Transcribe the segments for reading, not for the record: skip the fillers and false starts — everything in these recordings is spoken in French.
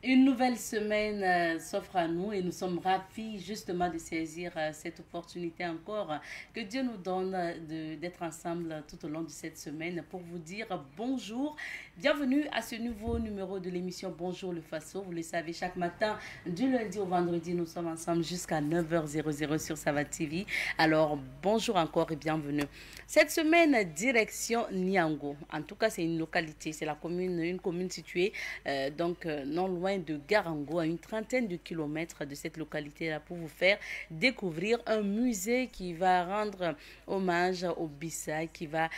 Une nouvelle semaine s'offre à nous et nous sommes ravis justement de saisir cette opportunité encore que Dieu nous donne d'être ensemble tout au long de cette semaine pour vous dire bonjour. Bienvenue à ce nouveau numéro de l'émission Bonjour le Faso. Vous le savez, chaque matin, du lundi au vendredi, nous sommes ensemble jusqu'à 9h00 sur Sava TV. Alors, bonjour encore et bienvenue. Cette semaine, direction Niango. En tout cas, c'est une localité, c'est une commune située non loin de Garango, à une trentaine de kilomètres de cette localité-là, pour vous faire découvrir un musée qui va rendre hommage au Bissa, qui va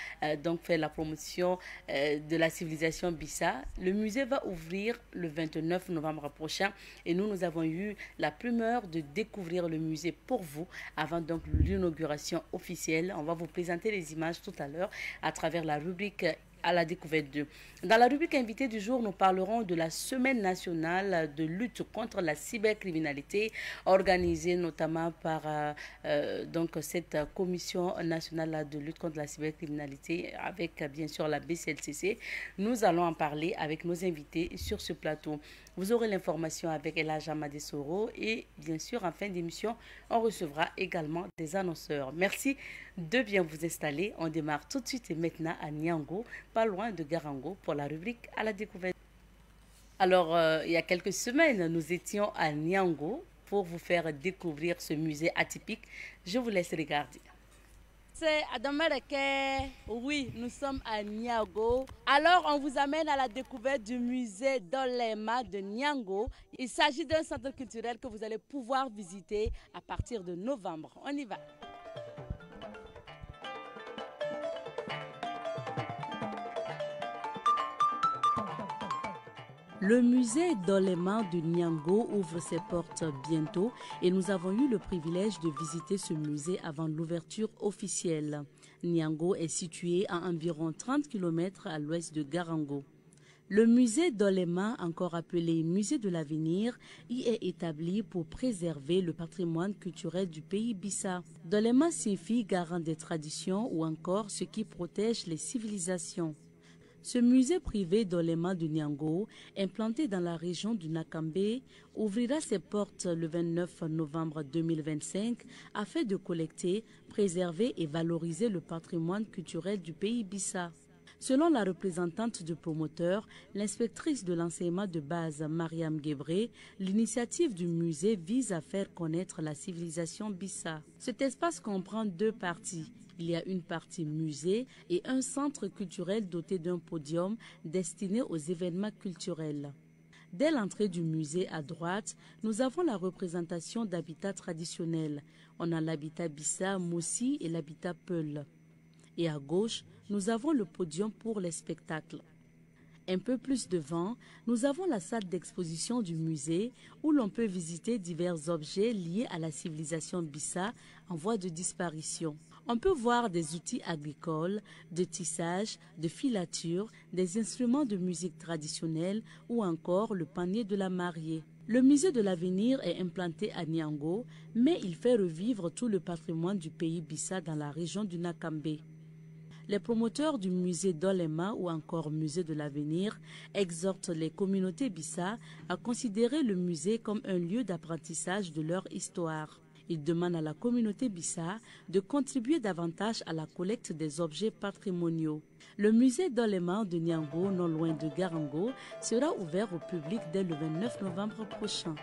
donc faire la promotion de la civilisation Bissa. Le musée va ouvrir le 29 novembre prochain et nous avons eu la primeur de découvrir le musée pour vous avant donc l'inauguration officielle. On va vous présenter les images tout à l'heure à travers la rubrique à la découverte d'eux. Dans la rubrique invitée du jour, nous parlerons de la semaine nationale de lutte contre la cybercriminalité organisée notamment par donc cette commission nationale de lutte contre la cybercriminalité avec bien sûr la BCLCC. Nous allons en parler avec nos invités sur ce plateau. Vous aurez l'information avec Elhadj Amadé Soro et bien sûr en fin d'émission, on recevra également des annonceurs. Merci de bien vous installer. On démarre tout de suite et maintenant à Niango, pas loin de Garango, pour la rubrique à la découverte. Alors, il y a quelques semaines, nous étions à Niango pour vous faire découvrir ce musée atypique. Je vous laisse regarder. C'est Adamareke. Oui, nous sommes à Niango. Alors, on vous amène à la découverte du musée Dolema de Niango. Il s'agit d'un centre culturel que vous allez pouvoir visiter à partir de novembre. On y va. Le musée Dolema de Niango ouvre ses portes bientôt et nous avons eu le privilège de visiter ce musée avant l'ouverture officielle. Niango est situé à environ 30 km à l'ouest de Garango. Le musée Dolema, encore appelé Musée de l'avenir, y est établi pour préserver le patrimoine culturel du pays Bissa. Dolema signifie garant des traditions ou encore ce qui protège les civilisations. Ce musée privé Dolema de Niango, implanté dans la région du Nakambe, ouvrira ses portes le 29 novembre 2025 afin de collecter, préserver et valoriser le patrimoine culturel du pays Bissa. Selon la représentante du promoteur, l'inspectrice de l'enseignement de base Mariam Gebré, l'initiative du musée vise à faire connaître la civilisation Bissa. Cet espace comprend deux parties. Il y a une partie musée et un centre culturel doté d'un podium destiné aux événements culturels. Dès l'entrée du musée à droite, nous avons la représentation d'habitats traditionnels. On a l'habitat Bissa, Moussi et l'habitat Peul. Et à gauche, nous avons le podium pour les spectacles. Un peu plus devant, nous avons la salle d'exposition du musée où l'on peut visiter divers objets liés à la civilisation Bissa en voie de disparition. On peut voir des outils agricoles, de tissage, de filature, des instruments de musique traditionnelle ou encore le panier de la mariée. Le musée de l'avenir est implanté à Niango, mais il fait revivre tout le patrimoine du pays Bissa dans la région du Nakambe. Les promoteurs du musée Dolema ou encore musée de l'avenir exhortent les communautés Bissa à considérer le musée comme un lieu d'apprentissage de leur histoire. Ils demandent à la communauté Bissa de contribuer davantage à la collecte des objets patrimoniaux. Le musée Dolema de Niango, non loin de Garango, sera ouvert au public dès le 29 novembre prochain.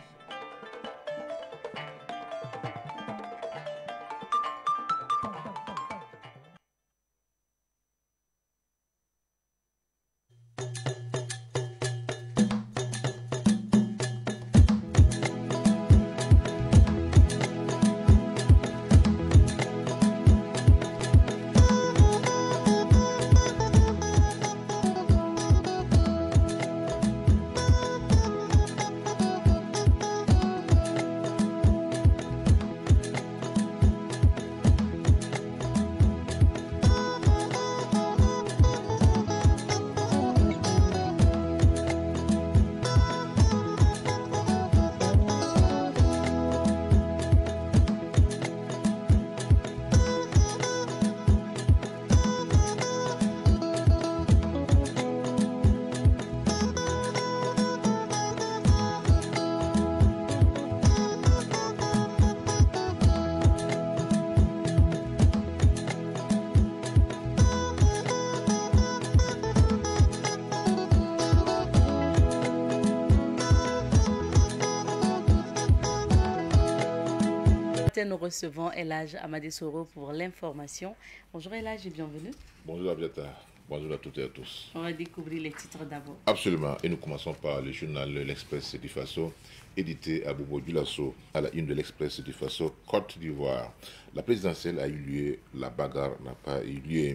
matin, nous recevons Elhadj Amadé Soro pour l'information. Bonjour Elhadj et bienvenue. Bonjour Abiata, bonjour à toutes et à tous. On va découvrir les titres d'abord. Absolument, et nous commençons par le journal L'Express du Faso, édité à Bobo Dioulasso, à la une de l'Express du Faso, Côte d'Ivoire. La présidentielle a eu lieu, la bagarre n'a pas eu lieu.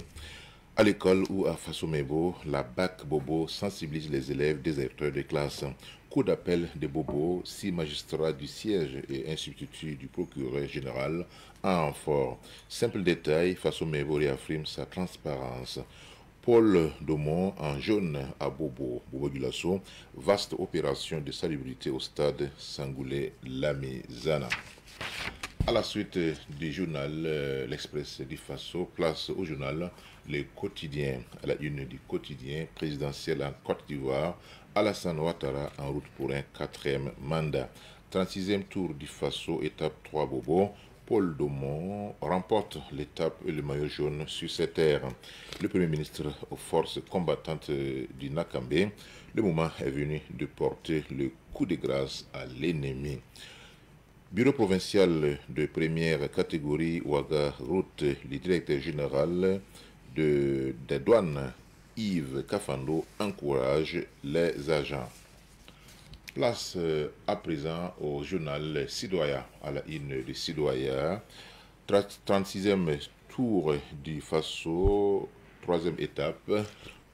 À l'école ou à Faso Mebo, la BAC Bobo sensibilise les élèves déserteurs de classe. Coup d'appel de Bobo, 6 magistrats du siège et un substitut du procureur général en renfort. Simple détail, Faso Mebo réaffirme sa transparence. Paul Domont en jaune à Bobo Dioulasso, vaste opération de salubrité au stade Sangoulé-Lamizana. À la suite du journal L'Express du Faso, place au journal Le Quotidien. À la une du quotidien présidentiel en Côte d'Ivoire, Alassane Ouattara en route pour un 4e mandat. 36e tour du Faso, étape 3 Bobo. Paul Domont remporte l'étape et le maillot jaune sur cette terre. Le Premier ministre aux forces combattantes du Nakambé, le moment est venu de porter le coup de grâce à l'ennemi. Bureau provincial de première catégorie Ouaga Route, le directeur général des douanes Yves Kafando encourage les agents. Place à présent au journal Sidoya, à la une de Sidoya, 36e tour du Faso, 3e étape,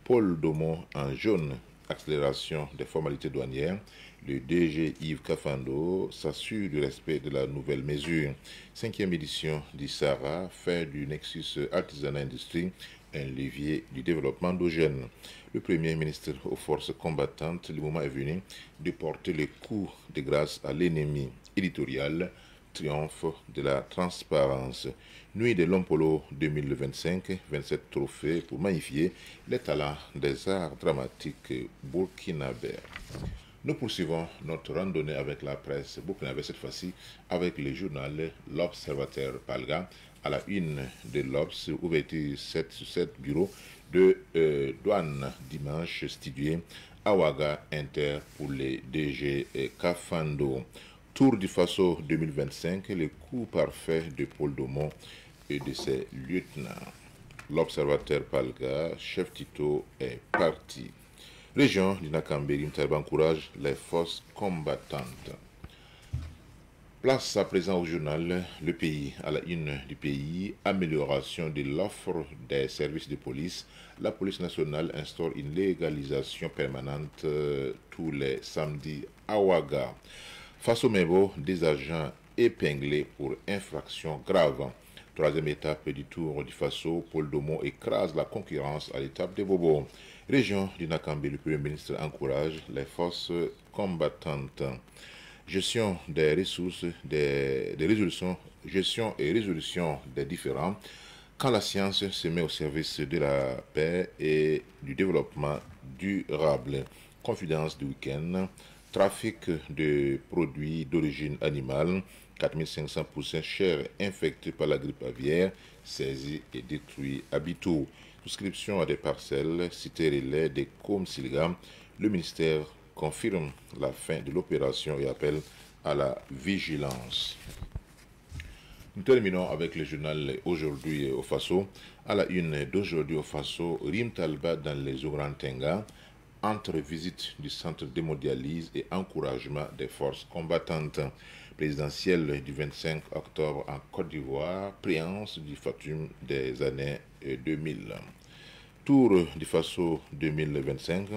Paul Domont en jaune, accélération des formalités douanières. Le DG Yves Kafando s'assure du respect de la nouvelle mesure. 5e édition du SARA, fin du Nexus Artisanat Industrie, un levier du développement endogène. Le Premier ministre aux forces combattantes, le moment est venu de porter le coup de grâce à l'ennemi. Éditorial, triomphe de la transparence. Nuit de l'Ompolo 2025, 27 trophées pour magnifier les talents des arts dramatiques burkinabés. Nous poursuivons notre randonnée avec la presse burkinabé, cette fois-ci avec le journal L'Observateur Palga, à la une de l'Obs, ouverture 7 sur 7 bureaux de douane dimanche, studié à Ouaga Inter pour les DG Kafando. Tour du Faso 2025, le coup parfait de Paul Domont et de ses lieutenants. L'Observateur Palga, chef Tito, est parti. Région du Nakambé, Rimtalba encourage les forces combattantes. Place à présent au journal Le Pays, à la une du pays, amélioration de l'offre des services de police. La police nationale instaure une légalisation permanente tous les samedis à Ouaga. Face au Mebo, des agents épinglés pour infraction grave. 3e étape du Tour du Faso, Paul Domont écrase la concurrence à l'étape de Bobo. Région du Nakambé, le Premier ministre encourage les forces combattantes. Gestion des ressources, gestion et résolution des différends. Quand la science se met au service de la paix et du développement durable. Confidence du week-end. Trafic de produits d'origine animale, 4500 poussins chers infectés par la grippe aviaire, saisis et détruits à Bitou. Souscription à des parcelles, cité relais des Cômes-Silgam. Le ministère confirme la fin de l'opération et appelle à la vigilance. Nous terminons avec le journal Aujourd'hui au Faso. À la une d'Aujourd'hui au Faso, Rim Talba dans les Ourantenga, entre visite du centre d'hémodialyse et encouragement des forces combattantes. Présidentielle du 25 octobre en Côte d'Ivoire, préance du Fatum des années 2000. Tour du Faso 2025,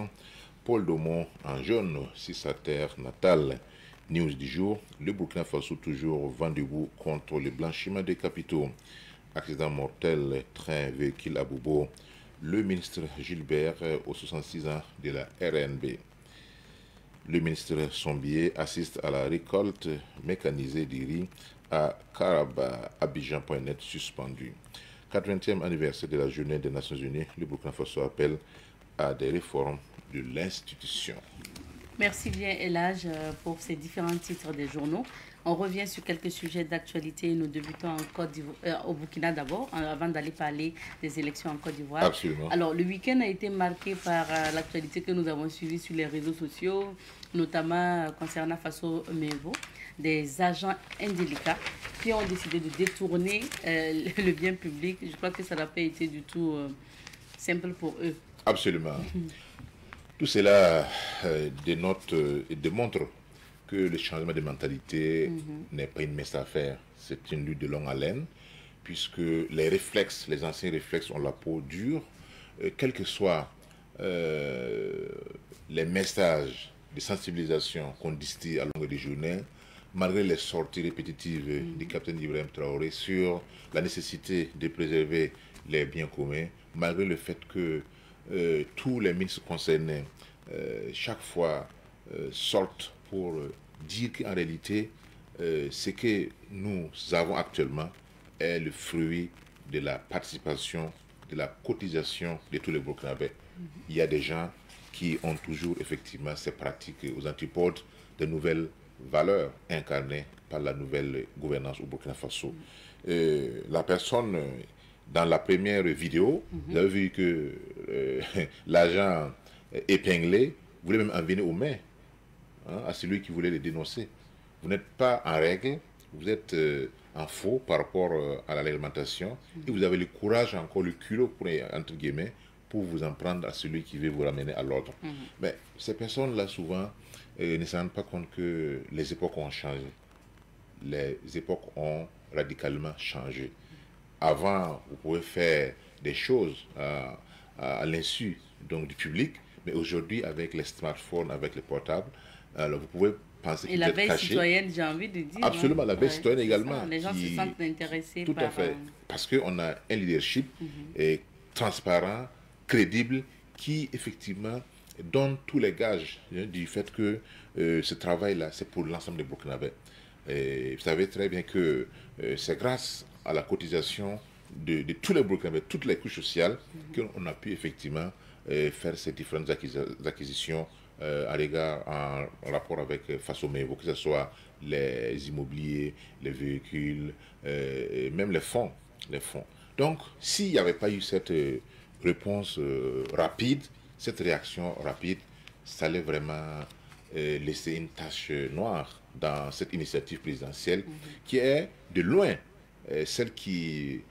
Paul Domont en jaune sur sa terre natale. News du jour, le Burkina Faso toujours vent debout contre le blanchiment des capitaux. Accident mortel, train, véhicule à Bobo. Le ministre Gilbert aux 66 ans de la RNB. Le ministre Sombier assiste à la récolte mécanisée du riz à Karaba, Abidjan.net suspendu. 80e anniversaire de la journée des Nations Unies, le Burkina Faso appelle à des réformes de l'institution. Merci bien Elhadj pour ces différents titres des journaux. On revient sur quelques sujets d'actualité. Nous débutons en Côte d'Ivoire, au Burkina d'abord, avant d'aller parler des élections en Côte d'Ivoire. Absolument. Alors, le week-end a été marqué par l'actualité que nous avons suivie sur les réseaux sociaux. notamment concernant Faso Mevo, des agents indélicats qui ont décidé de détourner le bien public. Je crois que ça n'a pas été du tout simple pour eux. Absolument. Tout cela dénote et démontre que le changement de mentalité n'est pas une mince affaire. C'est une lutte de longue haleine, puisque les réflexes, les anciens réflexes ont la peau dure, quels que soient les messages de sensibilisation qu'on distille à longueur de journée, malgré les sorties répétitives du capitaine Ibrahim Traoré sur la nécessité de préserver les biens communs, malgré le fait que tous les ministres concernés, chaque fois, sortent pour dire qu'en réalité, ce que nous avons actuellement est le fruit de la participation, de la cotisation de tous les Burkinabés. Il y a des gens qui ont toujours effectivement ces pratiques aux antipodes de nouvelles valeurs incarnées par la nouvelle gouvernance au Burkina Faso. La personne, dans la première vidéo, vous avez vu que l'agent épinglé voulait même en venir aux mains à celui qui voulait les dénoncer. Vous n'êtes pas en règle, vous êtes en faux par rapport à la réglementation et vous avez le courage, encore le culot, pour, entre guillemets, pour vous en prendre à celui qui veut vous ramener à l'ordre. Mais ces personnes-là, souvent, ne se rendent pas compte que les époques ont changé. Les époques ont radicalement changé. Avant, vous pouvez faire des choses à l'insu donc du public, mais aujourd'hui, avec les smartphones, avec les portables, alors vous pouvez penser que et la veille citoyenne, j'ai envie de dire. Absolument, la veille citoyenne également. Ça. Les gens se sentent intéressés tout par... à fait. Parce qu'on a un leadership transparent, crédible, qui effectivement donne tous les gages du fait que ce travail-là, c'est pour l'ensemble des Burkinabés. Et vous savez très bien que c'est grâce à la cotisation de tous les Burkinabés, toutes les couches sociales, qu'on a pu effectivement faire ces différentes acquisitions en rapport avec Faso Mevo, que ce soit les immobiliers, les véhicules, même les fonds. Donc, s'il n'y avait pas eu cette réponse rapide, cette réaction rapide, ça allait vraiment laisser une tache noire dans cette initiative présidentielle qui est de loin celle qui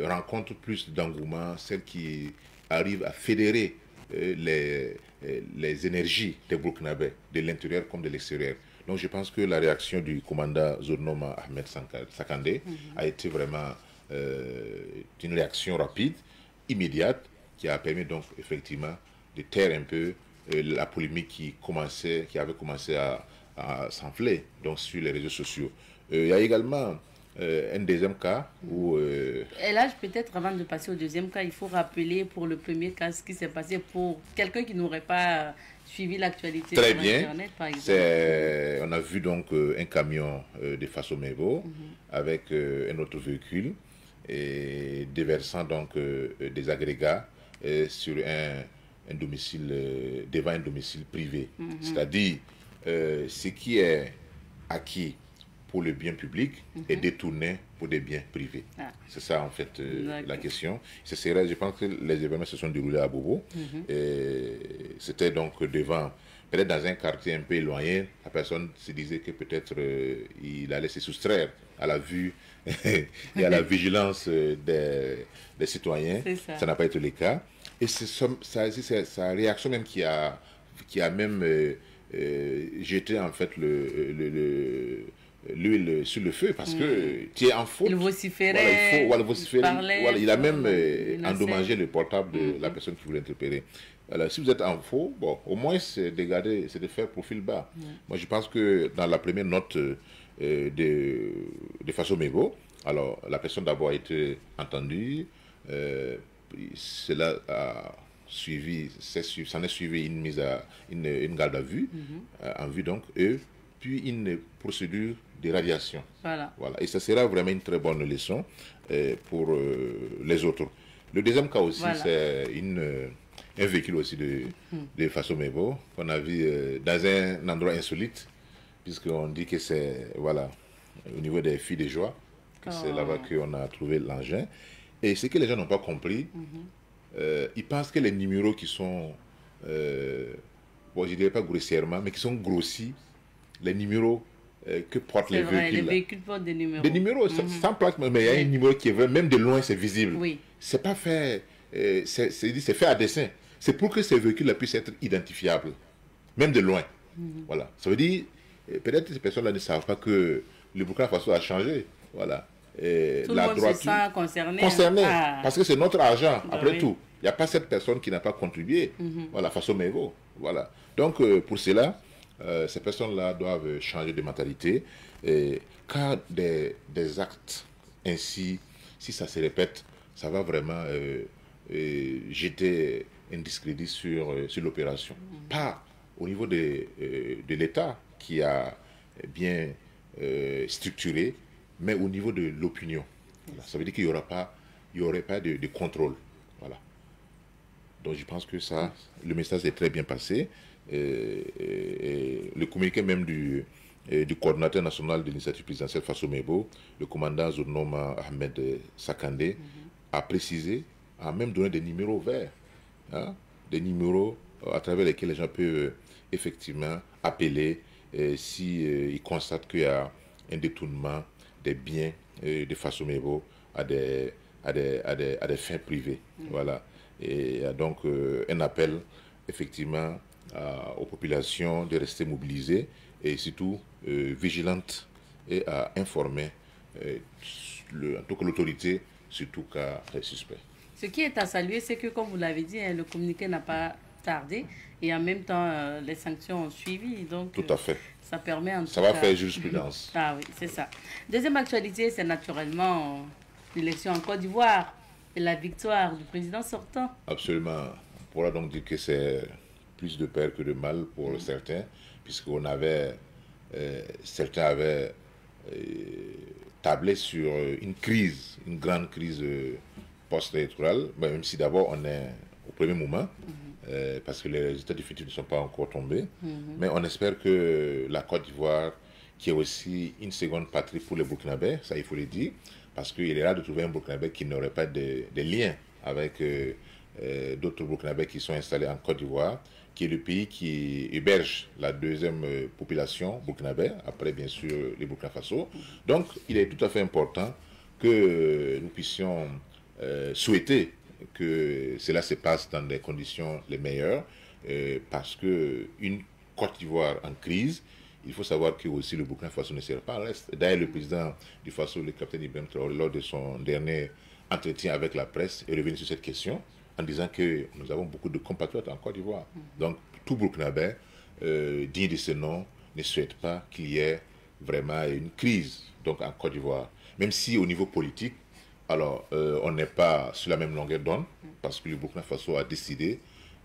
rencontre plus d'engouement, celle qui arrive à fédérer les énergies des Burkinabés, de l'intérieur comme de l'extérieur. Donc je pense que la réaction du commandant Zornoma Ahmed Sakandé a été vraiment une réaction rapide, immédiate, qui a permis donc effectivement de taire un peu la polémique qui avait commencé à s'enfler donc sur les réseaux sociaux. Il y a également un deuxième cas où... Et là, peut-être avant de passer au deuxième cas, il faut rappeler pour le premier cas ce qui s'est passé pour quelqu'un qui n'aurait pas suivi l'actualité sur Internet, par exemple. On a vu donc un camion de Faso Mevo avec un autre véhicule et déversant donc des agrégats sur un domicile, devant un domicile privé. C'est-à-dire, ce qui est acquis pour le bien public est détourné pour des biens privés. C'est ça en fait la question. Je pense que les événements se sont déroulés à Bobo. C'était donc devant, peut-être dans un quartier un peu éloigné, la personne se disait que peut-être il allait se soustraire à la vue et à la vigilance des citoyens. Ça n'a pas été le cas. Et c'est sa réaction même qui a même jeté en fait l'huile sur le feu, parce que tu es en faute. Il vociférait, il a même endommagé le portable de la personne qui voulait interpeller. Alors, si vous êtes en faux, bon, au moins c'est de faire profil bas. Moi, je pense que dans la première note de Faso Mevo, alors la personne d'abord a été entendue, cela a suivi, s'en est suivi une garde à vue, en vue donc, puis une procédure de radiation. Voilà. Et ça sera vraiment une très bonne leçon pour les autres. Le deuxième cas aussi, c'est un véhicule aussi de Faso Mevo qu'on a vu dans un endroit insolite, puisqu'on dit que c'est, voilà, au niveau des filles de joie, que c'est là-bas qu'on a trouvé l'engin. Et ce que les gens n'ont pas compris, ils pensent que les numéros qui sont bon, je ne dirais pas grossièrement, mais qui sont grossis les numéros que portent les vrai, véhicules. Les véhicules portent des numéros. Des numéros, sans plaque, mais il y a un numéro qui est vrai, même de loin, c'est visible. Oui. C'est pas fait, c'est fait à dessein. C'est pour que ces véhicules puissent être identifiables, même de loin. Voilà. Ça veut dire, peut-être que ces personnes-là ne savent pas que le Burkina Faso a changé. Voilà. Et tout le monde se sent concerné. Parce que c'est notre argent, après oui. tout. Il n'y a pas cette personne qui n'a pas contribué. Voilà, Faso Mévo. Voilà. Donc, pour cela, ces personnes-là doivent changer de mentalité. Car des actes ainsi, si ça se répète, ça va vraiment jeter un discrédit sur l'opération. Pas au niveau de l'État qui a bien structuré, mais au niveau de l'opinion. Voilà. Ça veut dire qu'il n'y aurait pas de contrôle. Voilà. Donc je pense que ça, le message est très bien passé. Le communiqué même du coordinateur national de l'initiative présidentielle Faso Mebo, le commandant Zonoma Ahmed Sakandé, a précisé, a même donné des numéros verts, hein, des numéros à travers lesquels les gens peuvent effectivement appeler s'ils constatent qu'il y a un détournement des biens de Faso Mebo à des fins privées. Voilà. Et il y a donc un appel effectivement aux populations de rester mobilisées et surtout vigilantes et à informer en tout cas l'autorité sur tout cas suspect. Ce qui est à saluer, c'est que comme vous l'avez dit, le communiqué n'a pas tardé et en même temps les sanctions ont suivi. Donc, tout à fait. Ça permet en tout cas... Ça va faire jurisprudence. Ah oui, c'est ça. Deuxième actualité, c'est naturellement l'élection en Côte d'Ivoire et la victoire du président sortant. Absolument. On pourra donc dire que c'est plus de peur que de mal pour certains, puisqu'on avait, certains avaient tablé sur une crise, une grande crise post-électorale, même si d'abord on est au premier moment, parce que les résultats définitifs ne sont pas encore tombés, mais on espère que la Côte d'Ivoire, qui est aussi une seconde patrie pour les Burkinabés, ça il faut le dire, parce qu'il est rare de trouver un Burkinabé qui n'aurait pas de liens avec d'autres Burkinabés qui sont installés en Côte d'Ivoire, qui est le pays qui héberge la deuxième population burkinabé, après bien sûr les Burkina Faso. Donc il est tout à fait important que nous puissions souhaiter que cela se passe dans des conditions les meilleures, parce qu'une Côte d'Ivoire en crise, il faut savoir que aussi le Burkina Faso ne sert pas en reste. D'ailleurs, le président du Faso, le capitaine Ibrahim Traoré, lors de son dernier entretien avec la presse, est revenu sur cette question en disant que nous avons beaucoup de compatriotes en Côte d'Ivoire. Donc, tout Burkinabé, digne de ce nom, ne souhaite pas qu'il y ait vraiment une crise donc, en Côte d'Ivoire. Même si au niveau politique, alors, on n'est pas sur la même longueur d'onde, parce que le Burkina Faso a décidé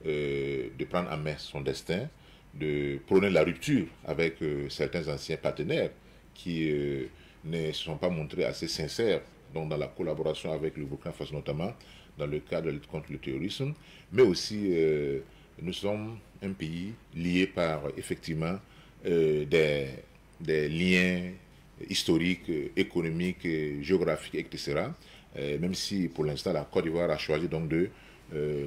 de prendre en main son destin, de prôner la rupture avec certains anciens partenaires qui ne se sont pas montrés assez sincères donc dans la collaboration avec le Burkina Faso, notamment dans le cadre de la lutte contre le terrorisme, mais aussi nous sommes un pays lié par effectivement des liens historiques, économiques, géographiques, etc. Même si pour l'instant la Côte d'Ivoire a choisi donc de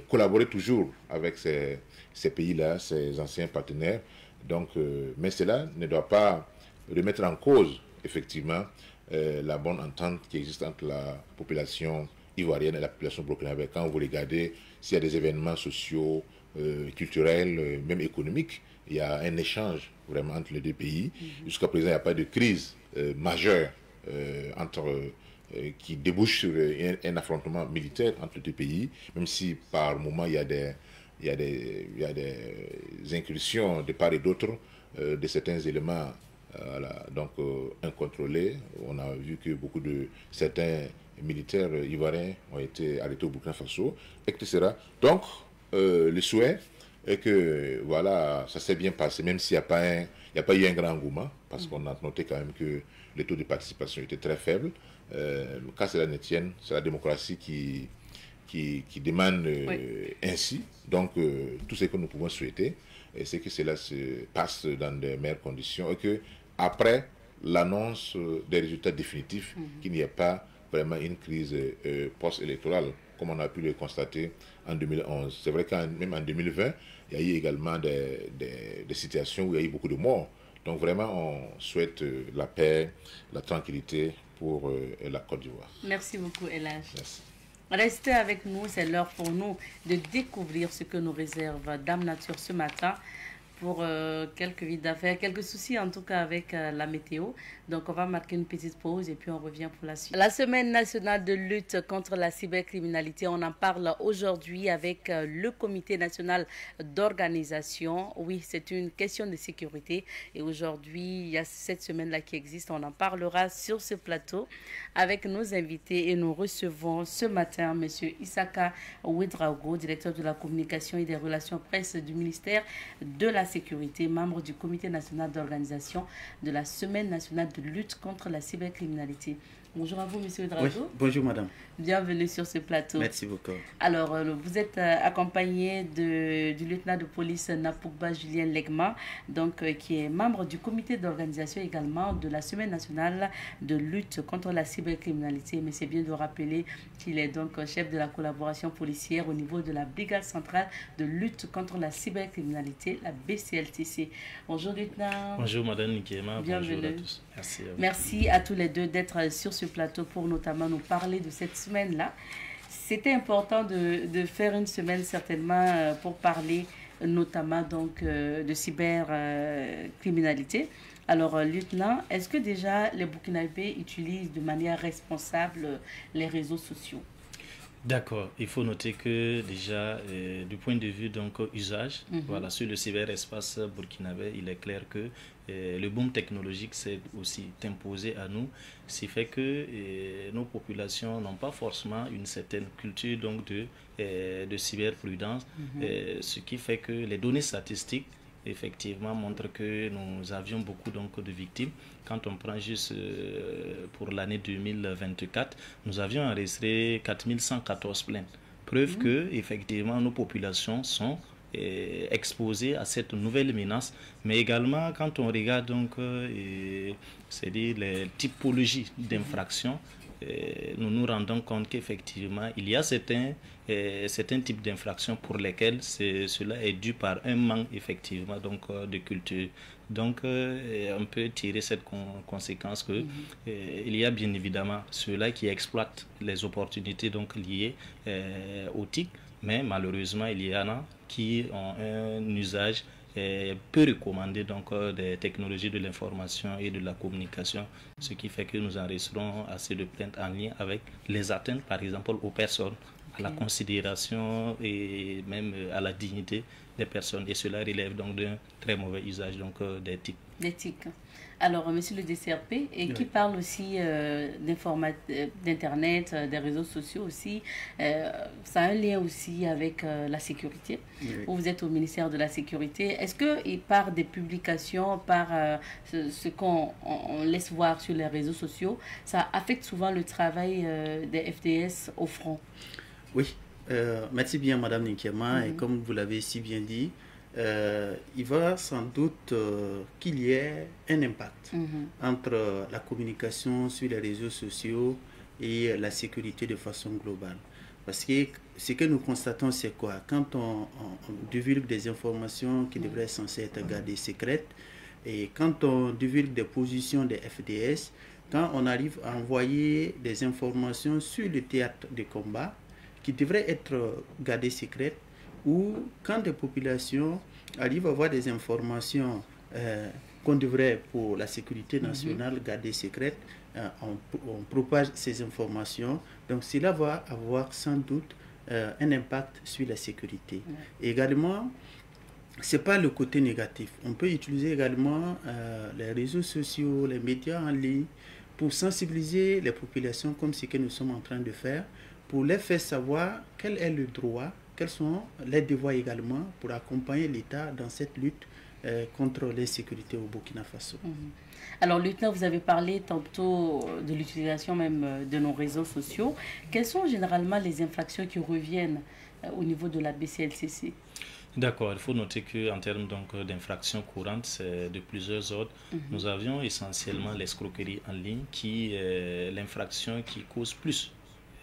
collaborer toujours avec ces pays-là, ces anciens partenaires. Donc, mais cela ne doit pas remettre en cause effectivement la bonne entente qui existe entre la population ivoirienne et la population burkinabé. Quand vous regardez s'il y a des événements sociaux, culturels, même économiques, il y a un échange vraiment entre les deux pays. Jusqu'à présent, il n'y a pas de crise majeure qui débouche sur un affrontement militaire entre les deux pays, même si par moment il y a des incursions de part et d'autre de certains éléments donc incontrôlés. On a vu que beaucoup de certains militaires ivoiriens ont été arrêtés au Burkina Faso, etc. Donc, le souhait est que voilà, ça s'est bien passé, même s'il n'y a pas eu un grand engouement, parce qu'on a noté quand même que le taux de participation était très faible. Qu'à cela ne tienne, c'est la démocratie qui demande ainsi. Donc, tout ce que nous pouvons souhaiter, c'est que cela se passe dans de meilleures conditions et que après l'annonce des résultats définitifs, qu'il n'y ait pas vraiment une crise post-électorale, comme on a pu le constater en 2011. C'est vrai qu'en même en 2020, il y a eu également des situations où il y a eu beaucoup de morts. Donc vraiment, on souhaite la paix, la tranquillité pour la Côte d'Ivoire. Merci beaucoup, Elage. Merci. Restez avec nous, c'est l'heure pour nous de découvrir ce que nous réserve Dame Nature ce matin pour quelques vies d'affaires, quelques soucis en tout cas avec la météo. Donc on va marquer une petite pause et puis on revient pour la suite. La semaine nationale de lutte contre la cybercriminalité, on en parle aujourd'hui avec le comité national d'organisation. Oui, c'est une question de sécurité et aujourd'hui il y a cette semaine-là qui existe. On en parlera sur ce plateau avec nos invités et nous recevons ce matin M. Isaka Ouedraogo, directeur de la communication et des relations presse du ministère de la Sécurité, membre du comité national d'organisation de la semaine nationale de lutte contre la cybercriminalité. Bonjour à vous, M. Ouedraogo. Oui, bonjour, madame. Bienvenue sur ce plateau. Merci beaucoup. Alors, vous êtes accompagné du lieutenant de police Napugba Julien Legma, donc, qui est membre du comité d'organisation également de la Semaine nationale de lutte contre la cybercriminalité. Mais c'est bien de rappeler qu'il est donc chef de la collaboration policière au niveau de la Brigade centrale de lutte contre la cybercriminalité, la BCLTC. Bonjour, lieutenant. Bonjour, madame Nikema. Bienvenue. Bonjour à tous. Merci à vous. Merci à tous les deux d'être sur ce plateau pour notamment nous parler de cette semaine-là. C'était important de faire une semaine certainement pour parler notamment donc de cybercriminalité. Alors, lieutenant, est-ce que déjà les Burkinabés utilisent de manière responsable les réseaux sociaux? D'accord, il faut noter que déjà, du point de vue donc usage, voilà, sur le cyberespace burkinabé, il est clair que le boom technologique s'est aussi imposé à nous, ce qui fait que nos populations n'ont pas forcément une certaine culture donc de cyberprudence, ce qui fait que les données statistiques effectivement montrent que nous avions beaucoup donc de victimes. Quand on prend juste pour l'année 2024, nous avions enregistré 4114 plaintes. Preuve que effectivement nos populations sont exposées à cette nouvelle menace, mais également quand on regarde donc c'est-à-dire les typologies d'infractions, nous nous rendons compte qu'effectivement il y a certains types d'infractions pour lesquels cela est dû par un manque effectivement donc de culture. Donc on peut tirer cette conséquence que il y a bien évidemment ceux-là qui exploitent les opportunités donc liées aux TIC, mais malheureusement il y en a qui ont un usage peu recommandé donc des technologies de l'information et de la communication, ce qui fait que nous enregistrons assez de plaintes en lien avec les atteintes par exemple aux personnes, à la considération et même à la dignité des personnes, et cela relève donc d'un très mauvais usage donc des TIC. Alors, monsieur le DCRP, et qui parle aussi d'Internet, des réseaux sociaux aussi, ça a un lien aussi avec la sécurité. Vous êtes au ministère de la Sécurité. Est-ce qu'il part des publications, par ce qu'on laisse voir sur les réseaux sociaux, ça affecte souvent le travail des FDS au front? Oui, merci bien madame Nikema, et comme vous l'avez si bien dit, il va sans doute qu'il y ait un impact entre la communication sur les réseaux sociaux et la sécurité de façon globale. Parce que ce que nous constatons, c'est quoi? Quand on divulgue des informations qui devraient être censées être gardées secrètes, et quand on divulgue des positions des FDS, quand on arrive à envoyer des informations sur le théâtre de combat qui devraient être gardées secrètes, ou quand des populations arrivent à avoir des informations qu'on devrait pour la sécurité nationale garder secrètes, on propage ces informations. Donc cela va avoir sans doute un impact sur la sécurité. Également, ce n'est pas le côté négatif. On peut utiliser également les réseaux sociaux, les médias en ligne pour sensibiliser les populations comme ce que nous sommes en train de faire, pour les faire savoir quel est le droit, quels sont les devoirs également pour accompagner l'État dans cette lutte contre l'insécurité au Burkina Faso. Alors, lieutenant, vous avez parlé tantôt de l'utilisation même de nos réseaux sociaux. Quelles sont généralement les infractions qui reviennent au niveau de la BCLCC? D'accord, il faut noter qu'en termes d'infractions courantes, c'est de plusieurs ordres. Nous avions essentiellement l'escroquerie en ligne, qui est l'infraction qui cause plus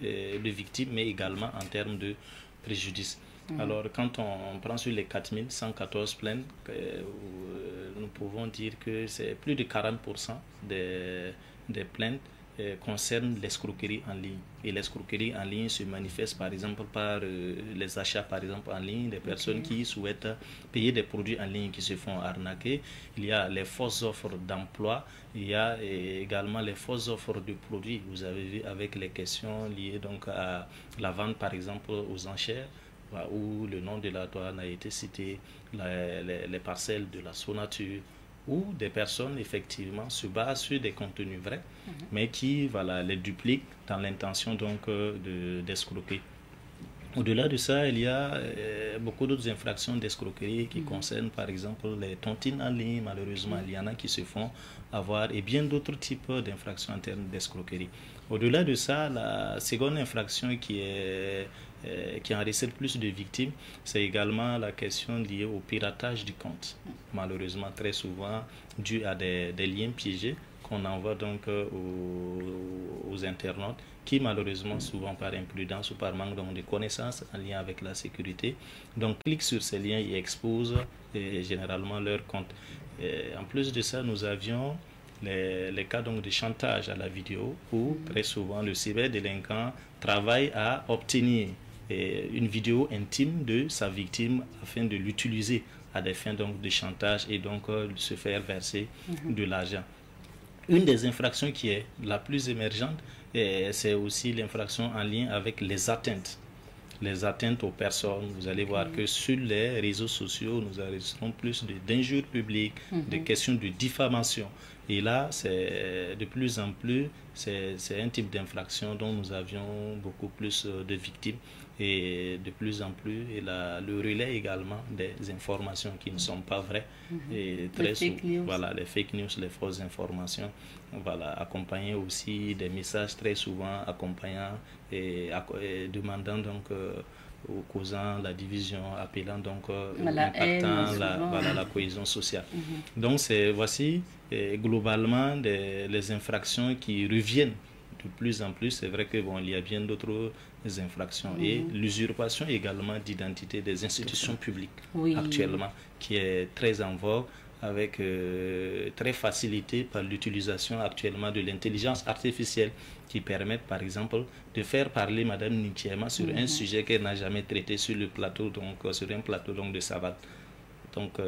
de victimes, mais également en termes de préjudice. Alors, quand on prend sur les 4114 plaintes, nous pouvons dire que c'est plus de 40% des plaintes concernent l'escroquerie en ligne. Et l'escroquerie en ligne se manifeste par exemple par les achats par exemple en ligne, des personnes qui souhaitent payer des produits en ligne qui se font arnaquer. Il y a les fausses offres d'emploi, il y a également les fausses offres de produits. Vous avez vu avec les questions liées donc à la vente par exemple aux enchères, où le nom de la douane a été cité, les parcelles de la Sonature, où des personnes effectivement se basent sur des contenus vrais, mais qui les dupliquent dans l'intention donc d'escroquer. Au-delà de ça, il y a beaucoup d'autres infractions d'escroquerie qui concernent par exemple les tontines en ligne. Malheureusement, il y en a qui se font avoir, et bien d'autres types d'infractions en termes d'escroquerie. Au-delà de ça, la seconde infraction qui en recèle plus de victimes, c'est également la question liée au piratage du compte. Malheureusement, très souvent, dû à des liens piégés qu'on envoie donc aux internautes, qui malheureusement, souvent par imprudence ou par manque de connaissances en lien avec la sécurité, donc cliquent sur ces liens et exposent généralement leur compte. En plus de ça, nous avions les cas donc de chantage à la vidéo, où très souvent le cyberdélinquant travaille à obtenir une vidéo intime de sa victime afin de l'utiliser à des fins donc de chantage et donc se faire verser de l'argent. Une des infractions qui est la plus émergente, c'est aussi l'infraction en lien avec les atteintes. Les atteintes aux personnes. Vous allez voir que sur les réseaux sociaux, nous enregistrons plus d'injures publiques, de questions de diffamation. Et là, c'est de plus en plus, c'est un type d'infraction dont nous avions beaucoup plus de victimes. Et de plus en plus, et le relais également des informations qui ne sont pas vraies. Et très souvent, les fake news, les fausses informations, accompagnées aussi des messages très souvent accompagnant et demandant donc causant la division, appelant donc impactant la cohésion sociale. Donc voici globalement les infractions qui reviennent de plus en plus. C'est vrai que il y a bien d'autres infractions et l'usurpation également d'identité des institutions publiques actuellement, qui est très en vogue, avec très facilité par l'utilisation actuellement de l'intelligence artificielle, qui permettent par exemple de faire parler Madame Ninkiema sur un sujet qu'elle n'a jamais traité sur le plateau, donc sur un plateau donc de savate. Donc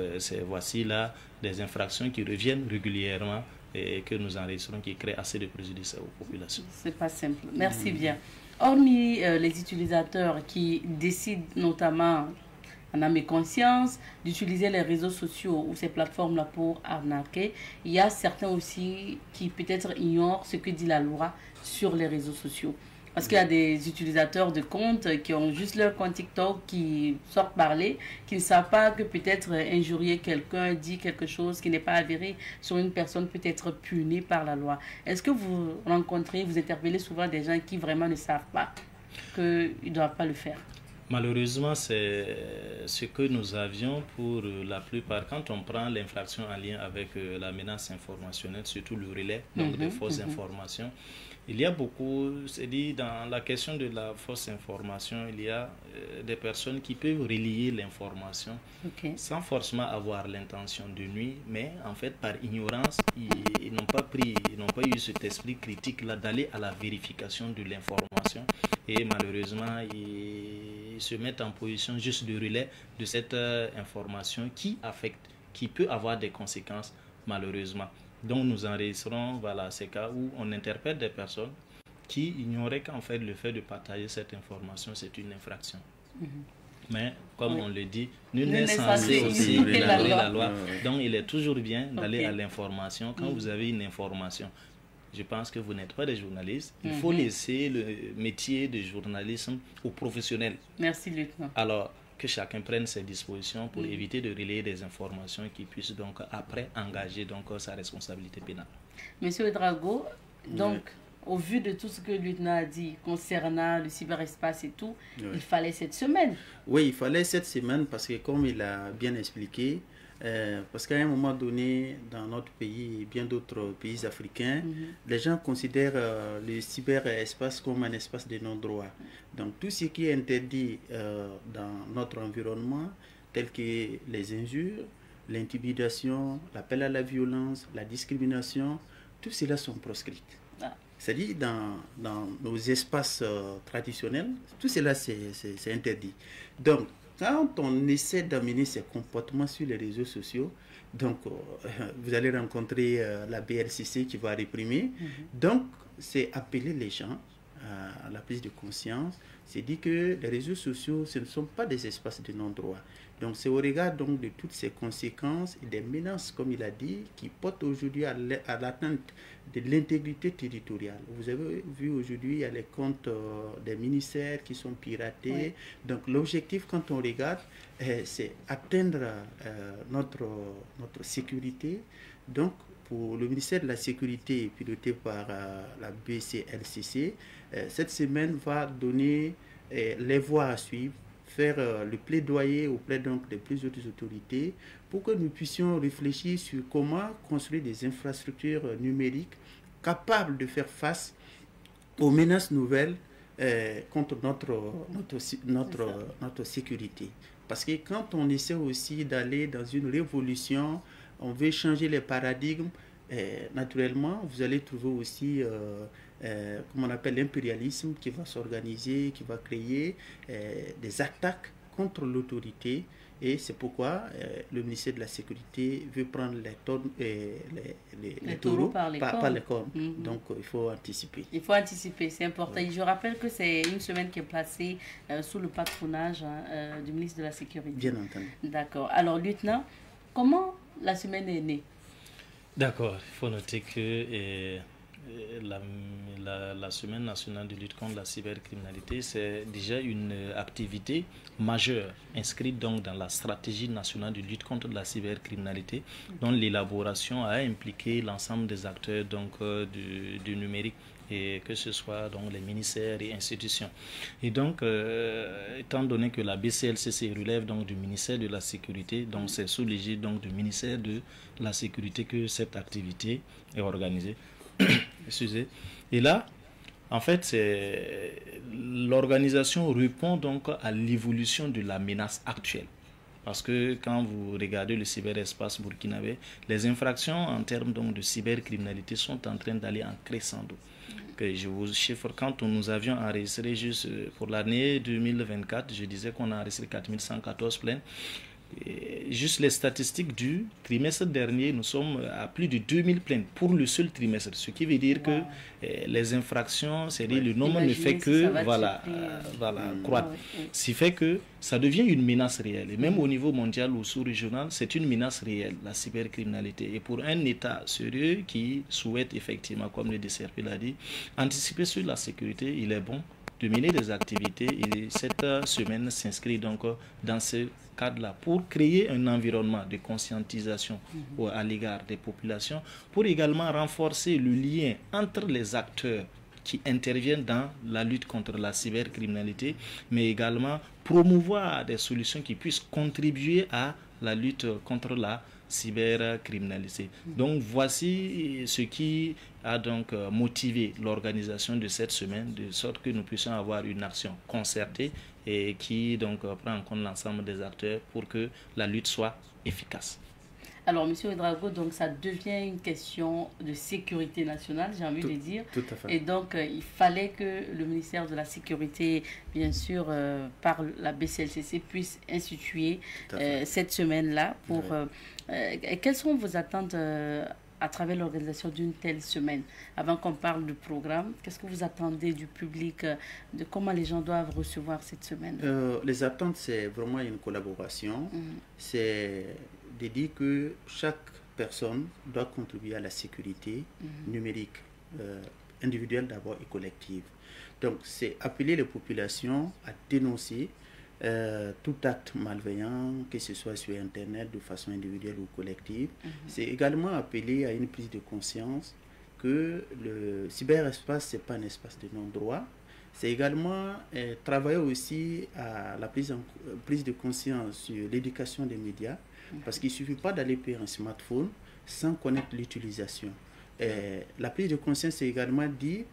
voici là des infractions qui reviennent régulièrement et que nous enregistrons, qui créent assez de préjudice aux populations. C'est pas simple. Merci bien. Hormis les utilisateurs qui décident notamment en âme et conscience d'utiliser les réseaux sociaux ou ces plateformes-là pour arnaquer, il y a certains aussi qui peut-être ignorent ce que dit la loi sur les réseaux sociaux. Parce qu'il y a des utilisateurs de comptes qui ont juste leur compte TikTok, qui sortent parler, qui ne savent pas que peut-être injurier quelqu'un, dit quelque chose qui n'est pas avéré sur une personne, peut être punie par la loi. Est-ce que vous rencontrez, vous interpellez souvent des gens qui vraiment ne savent pas qu'ils ne doivent pas le faire? Malheureusement, c'est ce que nous avions pour la plupart. Quand on prend l'infraction en lien avec la menace informationnelle, surtout le relais, donc des fausses informations, il y a beaucoup, c'est dit, dans la question de la fausse information, il y a des personnes qui peuvent relier l'information sans forcément avoir l'intention de nuire, mais en fait par ignorance, ils n'ont pas eu cet esprit critique-là d'aller à la vérification de l'information, et malheureusement, ils se mettent en position juste de relais de cette information qui peut avoir des conséquences malheureusement. Donc nous enregistrons ces cas où on interpelle des personnes qui ignoraient qu'en fait le fait de partager cette information, c'est une infraction. Mais comme on le dit, nul n'est censé aussi ignorer la loi. Donc il est toujours bien d'aller à l'information. Quand vous avez une information, je pense que vous n'êtes pas des journalistes. Il faut laisser le métier de journalisme aux professionnels. Merci, lieutenant. Alors, que chacun prenne ses dispositions pour éviter de relayer des informations qui puissent donc après engager donc sa responsabilité pénale. Monsieur Ouédraogo, donc au vu de tout ce que le lieutenant a dit concernant le cyberespace et tout, il fallait cette semaine. Oui, il fallait cette semaine parce que comme il a bien expliqué, Parce qu'à un moment donné, dans notre pays et bien d'autres pays africains, les gens considèrent le cyberespace comme un espace de non-droit. Donc tout ce qui est interdit dans notre environnement, tel que les injures, l'intimidation, l'appel à la violence, la discrimination, tout cela sont proscrits. C'est-à-dire dans nos espaces traditionnels, tout cela c'est interdit. Donc, quand on essaie d'amener ces comportements sur les réseaux sociaux, donc vous allez rencontrer la BRCC qui va réprimer. Donc, c'est appeler les gens à la prise de conscience. C'est dire que les réseaux sociaux, ce ne sont pas des espaces de non-droit. Donc, c'est au regard donc, de toutes ces conséquences et des menaces, comme il a dit, qui portent aujourd'hui à l'atteinte de l'intégrité territoriale. Vous avez vu aujourd'hui, il y a les comptes des ministères qui sont piratés. Oui. Donc, l'objectif, quand on regarde, c'est atteindre notre sécurité. Donc, pour le ministère de la Sécurité, piloté par la BCLCC, cette semaine va donner les voies à suivre, faire le plaidoyer auprès donc des plus hautes autorités pour que nous puissions réfléchir sur comment construire des infrastructures numériques capables de faire face aux menaces nouvelles contre notre sécurité. Parce que quand on essaie aussi d'aller dans une révolution, on veut changer les paradigmes, naturellement, vous allez trouver aussi comme on appelle l'impérialisme qui va s'organiser, qui va créer des attaques contre l'autorité. Et c'est pourquoi le ministère de la Sécurité veut prendre les taureaux par les cornes. Donc il faut anticiper. Il faut anticiper, c'est important. Oui. Je rappelle que c'est une semaine qui est placée sous le patronage du ministre de la Sécurité. Bien entendu. D'accord. Alors, lieutenant, comment la semaine est née? D'accord. Il faut noter que la Semaine nationale de lutte contre la cybercriminalité, c'est déjà une activité majeure inscrite donc dans la stratégie nationale de lutte contre la cybercriminalité, dont l'élaboration a impliqué l'ensemble des acteurs donc, du numérique, et que ce soit donc les ministères et institutions. Et donc, étant donné que la BCLCC relève donc du ministère de la Sécurité, donc c'est sous l'égide donc du ministère de la Sécurité que cette activité est organisée. Excusez. Et là, en fait, l'organisation répond donc à l'évolution de la menace actuelle. Parce que quand vous regardez le cyberespace burkinabé, les infractions en termes donc de cybercriminalité sont en train d'aller en crescendo. Que je vous chiffre, quand nous avions enregistré juste pour l'année 2024, je disais qu'on a enregistré 4114 plaintes. Et juste les statistiques du trimestre dernier, nous sommes à plus de 2000 plaintes pour le seul trimestre, ce qui veut dire que les infractions, c'est-à-dire le nombre ne fait que croître. Ce qui fait que ça devient une menace réelle. Et même au niveau mondial ou sous-régional, c'est une menace réelle, la cybercriminalité. Et pour un État sérieux qui souhaite effectivement, comme le DCRP l'a dit, anticiper sur la sécurité, il est bon de mener des activités, et cette semaine s'inscrit donc dans ce cadre-là pour créer un environnement de conscientisation à l'égard des populations, pour également renforcer le lien entre les acteurs qui interviennent dans la lutte contre la cybercriminalité, mais également promouvoir des solutions qui puissent contribuer à la lutte contre la cybercriminalité. Donc voici ce qui a donc motivé l'organisation de cette semaine, de sorte que nous puissions avoir une action concertée et qui donc prend en compte l'ensemble des acteurs pour que la lutte soit efficace. Alors, M. Ouedraogo, donc ça devient une question de sécurité nationale, j'ai envie de dire. Tout à fait. Et donc, il fallait que le ministère de la Sécurité, bien sûr, par la BCLCC, puisse instituer cette semaine-là. Pour quelles sont vos attentes à travers l'organisation d'une telle semaine? Avant qu'on parle du programme, qu'est-ce que vous attendez du public, de comment les gens doivent recevoir cette semaine? Les attentes, c'est vraiment une collaboration. C'est de dire que chaque personne doit contribuer à la sécurité numérique, individuelle d'abord et collective. Donc, c'est appeler les populations à dénoncer tout acte malveillant, que ce soit sur Internet de façon individuelle ou collective. C'est également appeler à une prise de conscience que le cyberespace, ce n'est pas un espace de non-droit. C'est également travailler aussi à la prise de conscience sur l'éducation des médias, Parce qu'il ne suffit pas d'aller payer un smartphone sans connaître l'utilisation. La prise de conscience, c'est également dit,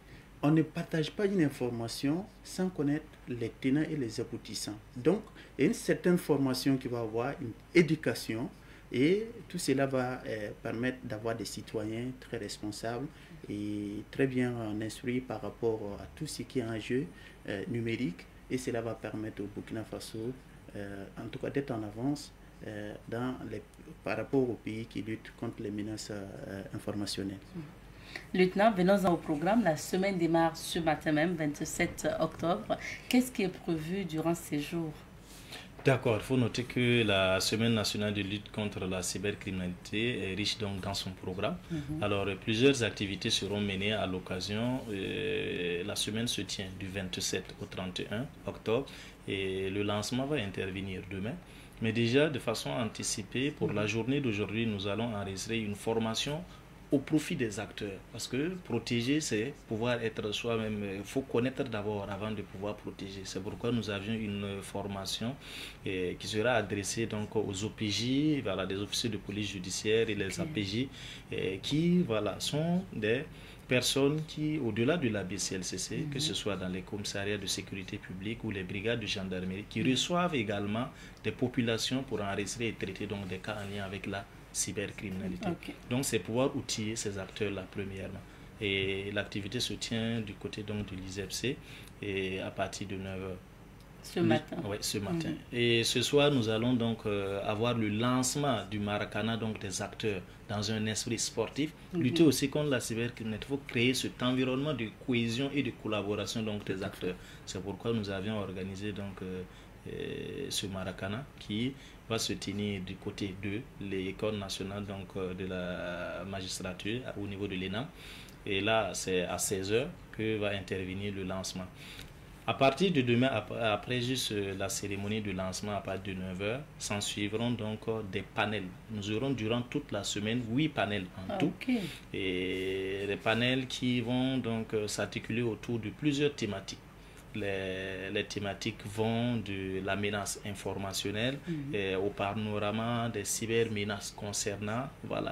on ne partage pas une information sans connaître les tenants et les aboutissants. Donc, il y a une certaine formation qui va avoir, une éducation, et tout cela va permettre d'avoir des citoyens très responsables et très bien instruits par rapport à tout ce qui est en jeu numérique. Et cela va permettre au Burkina Faso, en tout cas, d'être en avance par rapport aux pays qui luttent contre les menaces informationnelles. Lieutenant, venons-en au programme. La semaine démarre ce matin même, 27 octobre. Qu'est-ce qui est prévu durant ces jours? D'accord, il faut noter que la Semaine nationale de lutte contre la cybercriminalité est riche donc dans son programme. Alors, plusieurs activités seront menées à l'occasion. La semaine se tient du 27 au 31 octobre et le lancement va intervenir demain. Mais déjà, de façon anticipée, pour la journée d'aujourd'hui, nous allons enregistrer une formation au profit des acteurs. Parce que protéger, c'est pouvoir être soi-même. Il faut connaître d'abord avant de pouvoir protéger. C'est pourquoi nous avions une formation qui sera adressée donc aux OPJ, voilà, des officiers de police judiciaire et les APJ, qui sont des personnes qui, au-delà de la BCLCC, que ce soit dans les commissariats de sécurité publique ou les brigades de gendarmerie, qui reçoivent également des populations pour enregistrer et traiter donc des cas en lien avec la cybercriminalité. Donc c'est pouvoir outiller ces acteurs-là premièrement. Et l'activité se tient du côté donc de l'ISEPC et à partir de 9h. Ce matin. Oui, ce matin. Et ce soir, nous allons donc avoir le lancement du Maracana, donc des acteurs, dans un esprit sportif. Lutter aussi contre la cybercriminalité. Il faut créer cet environnement de cohésion et de collaboration donc des acteurs. C'est pourquoi nous avions organisé donc ce Maracana qui va se tenir du côté de l'école nationale donc, de la magistrature au niveau de l'ENAM. Et là, c'est à 16h que va intervenir le lancement. À partir de demain, après juste la cérémonie de lancement à partir de 9h, s'en suivront donc des panels. Nous aurons durant toute la semaine 8 panels en tout. Et les panels qui vont donc s'articuler autour de plusieurs thématiques. Les thématiques vont de la menace informationnelle au panorama des cybermenaces concernant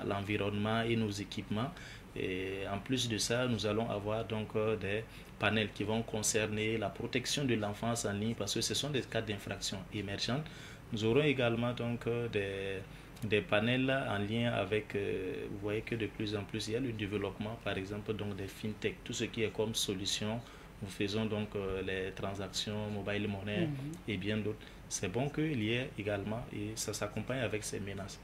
l'environnement et nos équipements. Et en plus de ça, nous allons avoir donc des panels qui vont concerner la protection de l'enfance en ligne parce que ce sont des cas d'infraction émergentes. Nous aurons également donc des panels en lien avec, vous voyez que de plus en plus, il y a le développement par exemple donc des fintech, tout ce qui est comme solution. Nous faisons donc les transactions mobile money et bien d'autres. C'est bon qu'il y ait également, et ça s'accompagne avec ces menaces.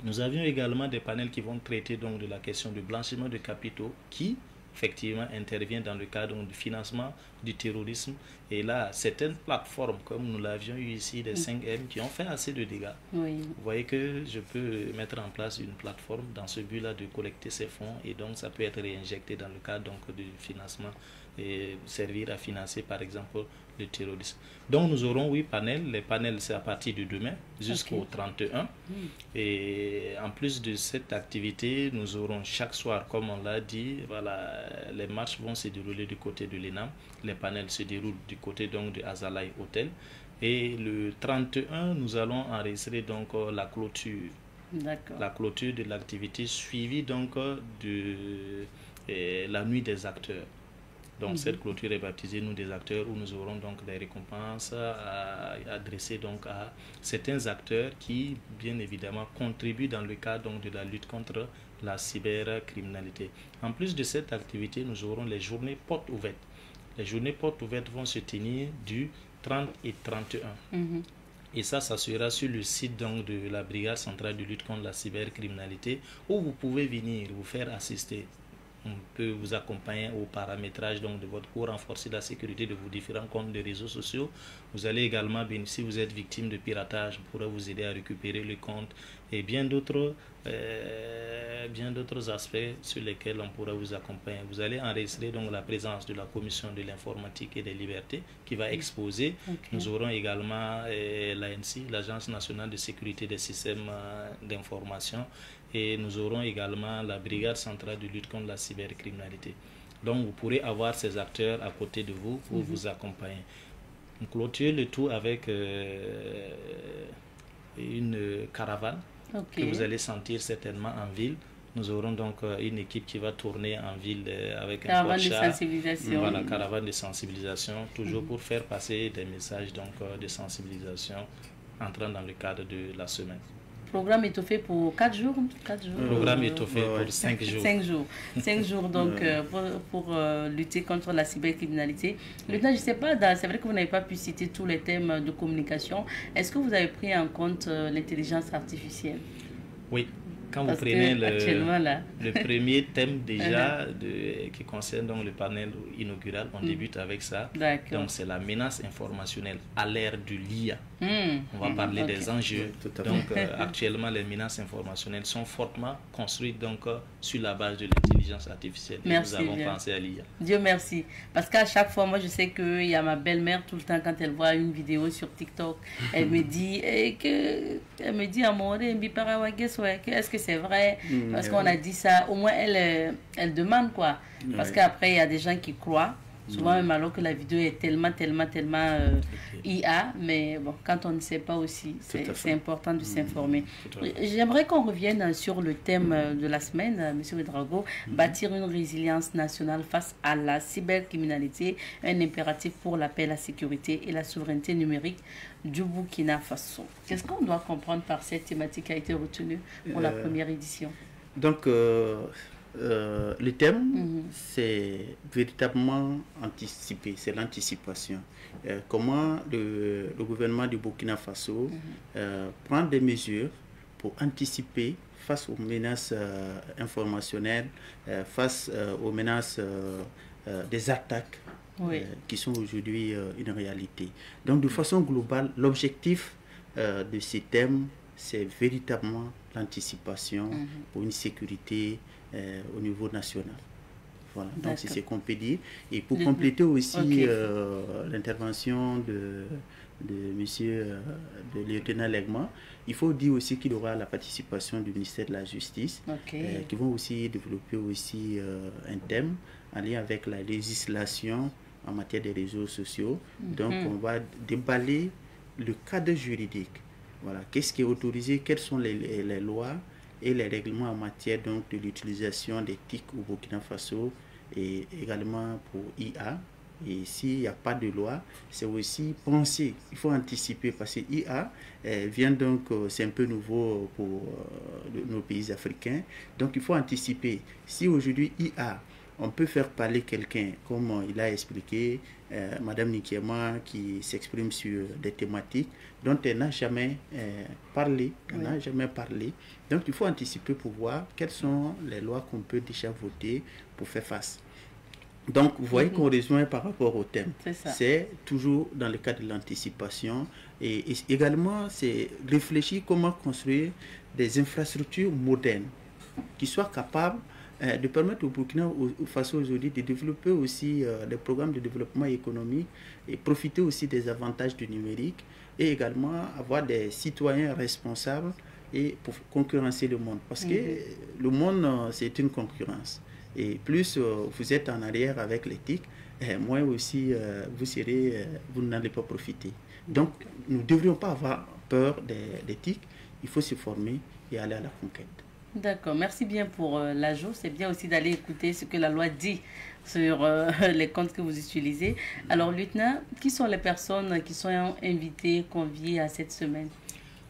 Nous avions également des panels qui vont traiter donc de la question du blanchiment de capitaux qui, effectivement, intervient dans le cadre du financement du terrorisme. Et là, certaines plateformes, comme nous l'avions eu ici, des 5M, qui ont fait assez de dégâts. Vous voyez que je peux mettre en place une plateforme dans ce but-là de collecter ces fonds et donc ça peut être réinjecté dans le cadre donc, du financement et servir à financer, par exemple, le terrorisme. Donc, nous aurons 8 panels. Les panels, c'est à partir de demain jusqu'au 31. Et en plus de cette activité, nous aurons chaque soir, comme on l'a dit, les marches vont se dérouler du côté de l'ENAM. Les panels se déroulent du côté donc de Azalai Hotel. Et le 31, nous allons enregistrer donc la clôture. La clôture de l'activité suivie donc de la nuit des acteurs. Donc cette clôture est baptisée Nous des acteurs où nous aurons donc des récompenses à adresser donc à certains acteurs qui bien évidemment contribuent dans le cadre donc, de la lutte contre la cybercriminalité. En plus de cette activité, nous aurons les journées portes ouvertes. Les journées portes ouvertes vont se tenir du 30 et 31. Et ça sera sur le site donc, de la Brigade centrale de lutte contre la cybercriminalité où vous pouvez venir vous faire assister. On peut vous accompagner au paramétrage donc, de votre pour renforcer la sécurité de vos différents comptes de réseaux sociaux. Vous allez également, si vous êtes victime de piratage, on pourra vous aider à récupérer le compte et bien d'autres aspects sur lesquels on pourra vous accompagner. Vous allez enregistrer donc la présence de la Commission de l'informatique et des libertés qui va exposer. Nous aurons également l'ANSI, l'Agence nationale de sécurité des systèmes d'information. Et nous aurons également la Brigade centrale de lutte contre la cybercriminalité. Donc, vous pourrez avoir ces acteurs à côté de vous pour vous accompagner. On clôture le tout avec une caravane que vous allez sentir certainement en ville. Nous aurons donc une équipe qui va tourner en ville avec un caravane de sensibilisation. Voilà, caravane de sensibilisation, toujours pour faire passer des messages donc, de sensibilisation entrant dans le cadre de la semaine. Programme étoffé pour 4 jours, 4 jours. Programme étoffé pour 5 jours. 5 jours. 5 jours donc pour lutter contre la cybercriminalité. Lieutenant, je ne sais pas, c'est vrai que vous n'avez pas pu citer tous les thèmes de communication. Est-ce que vous avez pris en compte l'intelligence artificielle? Oui. Quand vous prenez le premier thème déjà qui concerne donc le panel inaugural, on débute avec ça. Donc c'est la menace informationnelle à l'ère de l'IA. On va parler des enjeux. Donc actuellement les menaces informationnelles sont fortement construites donc sur la base de l'intelligence artificielle. Et nous avons pensé à l'IA. Dieu merci. Parce qu'à chaque fois, moi je sais qu'il y a ma belle-mère tout le temps quand elle voit une vidéo sur TikTok, elle me dit est-ce que c'est vrai? Parce qu'on a dit ça, au moins elle demande quoi. Parce qu'après il y a des gens qui croient. Souvent même alors que la vidéo est tellement IA, mais bon, quand on ne sait pas aussi, c'est important de s'informer. J'aimerais qu'on revienne sur le thème de la semaine, M. Ouédraogo, bâtir une résilience nationale face à la cybercriminalité, un impératif pour la paix, la sécurité et la souveraineté numérique du Burkina Faso. Qu'est-ce qu'on doit comprendre par cette thématique qui a été retenue pour la première édition? Donc, le thème, c'est véritablement anticiper, c'est l'anticipation. Comment le gouvernement du Burkina Faso prend des mesures pour anticiper face aux menaces informationnelles, face aux menaces des attaques qui sont aujourd'hui une réalité. Donc, de façon globale, l'objectif de ces thèmes, c'est véritablement l'anticipation pour une sécurité au niveau national. Voilà, donc c'est ce qu'on peut dire. Et pour compléter aussi l'intervention de lieutenant Legma, il faut dire aussi qu'il y aura la participation du ministère de la Justice, qui vont aussi développer aussi un thème en lien avec la législation en matière des réseaux sociaux. Donc on va déballer le cadre juridique. Voilà, qu'est-ce qui est autorisé, quelles sont les lois et les règlements en matière donc de l'utilisation des TIC au Burkina Faso et également pour IA. Et s'il n'y a pas de loi, c'est aussi penser, il faut anticiper parce que IA vient donc, c'est un peu nouveau pour nos pays africains, donc il faut anticiper. Si aujourd'hui IA, on peut faire parler quelqu'un, comme il a expliqué, Madame Nikiema, qui s'exprime sur des thématiques dont elle n'a jamais parlé, Donc il faut anticiper pour voir quelles sont les lois qu'on peut déjà voter pour faire face. Donc vous voyez qu'on rejoint par rapport au thème. C'est toujours dans le cadre de l'anticipation et également c'est réfléchir comment construire des infrastructures modernes qui soient capables de permettre au Burkina Faso aujourd'hui de développer aussi des programmes de développement économique et profiter aussi des avantages du numérique et également avoir des citoyens responsables et pour concurrencer le monde. Parce que le monde, c'est une concurrence. Et plus vous êtes en arrière avec l'éthique, moins aussi vous n'allez pas profiter. Donc, nous ne devrions pas avoir peur des TIC. Il faut se former et aller à la conquête. D'accord, merci bien pour l'ajout. C'est bien aussi d'aller écouter ce que la loi dit sur les comptes que vous utilisez. Alors, lieutenant, qui sont les personnes qui sont invitées, conviées à cette semaine?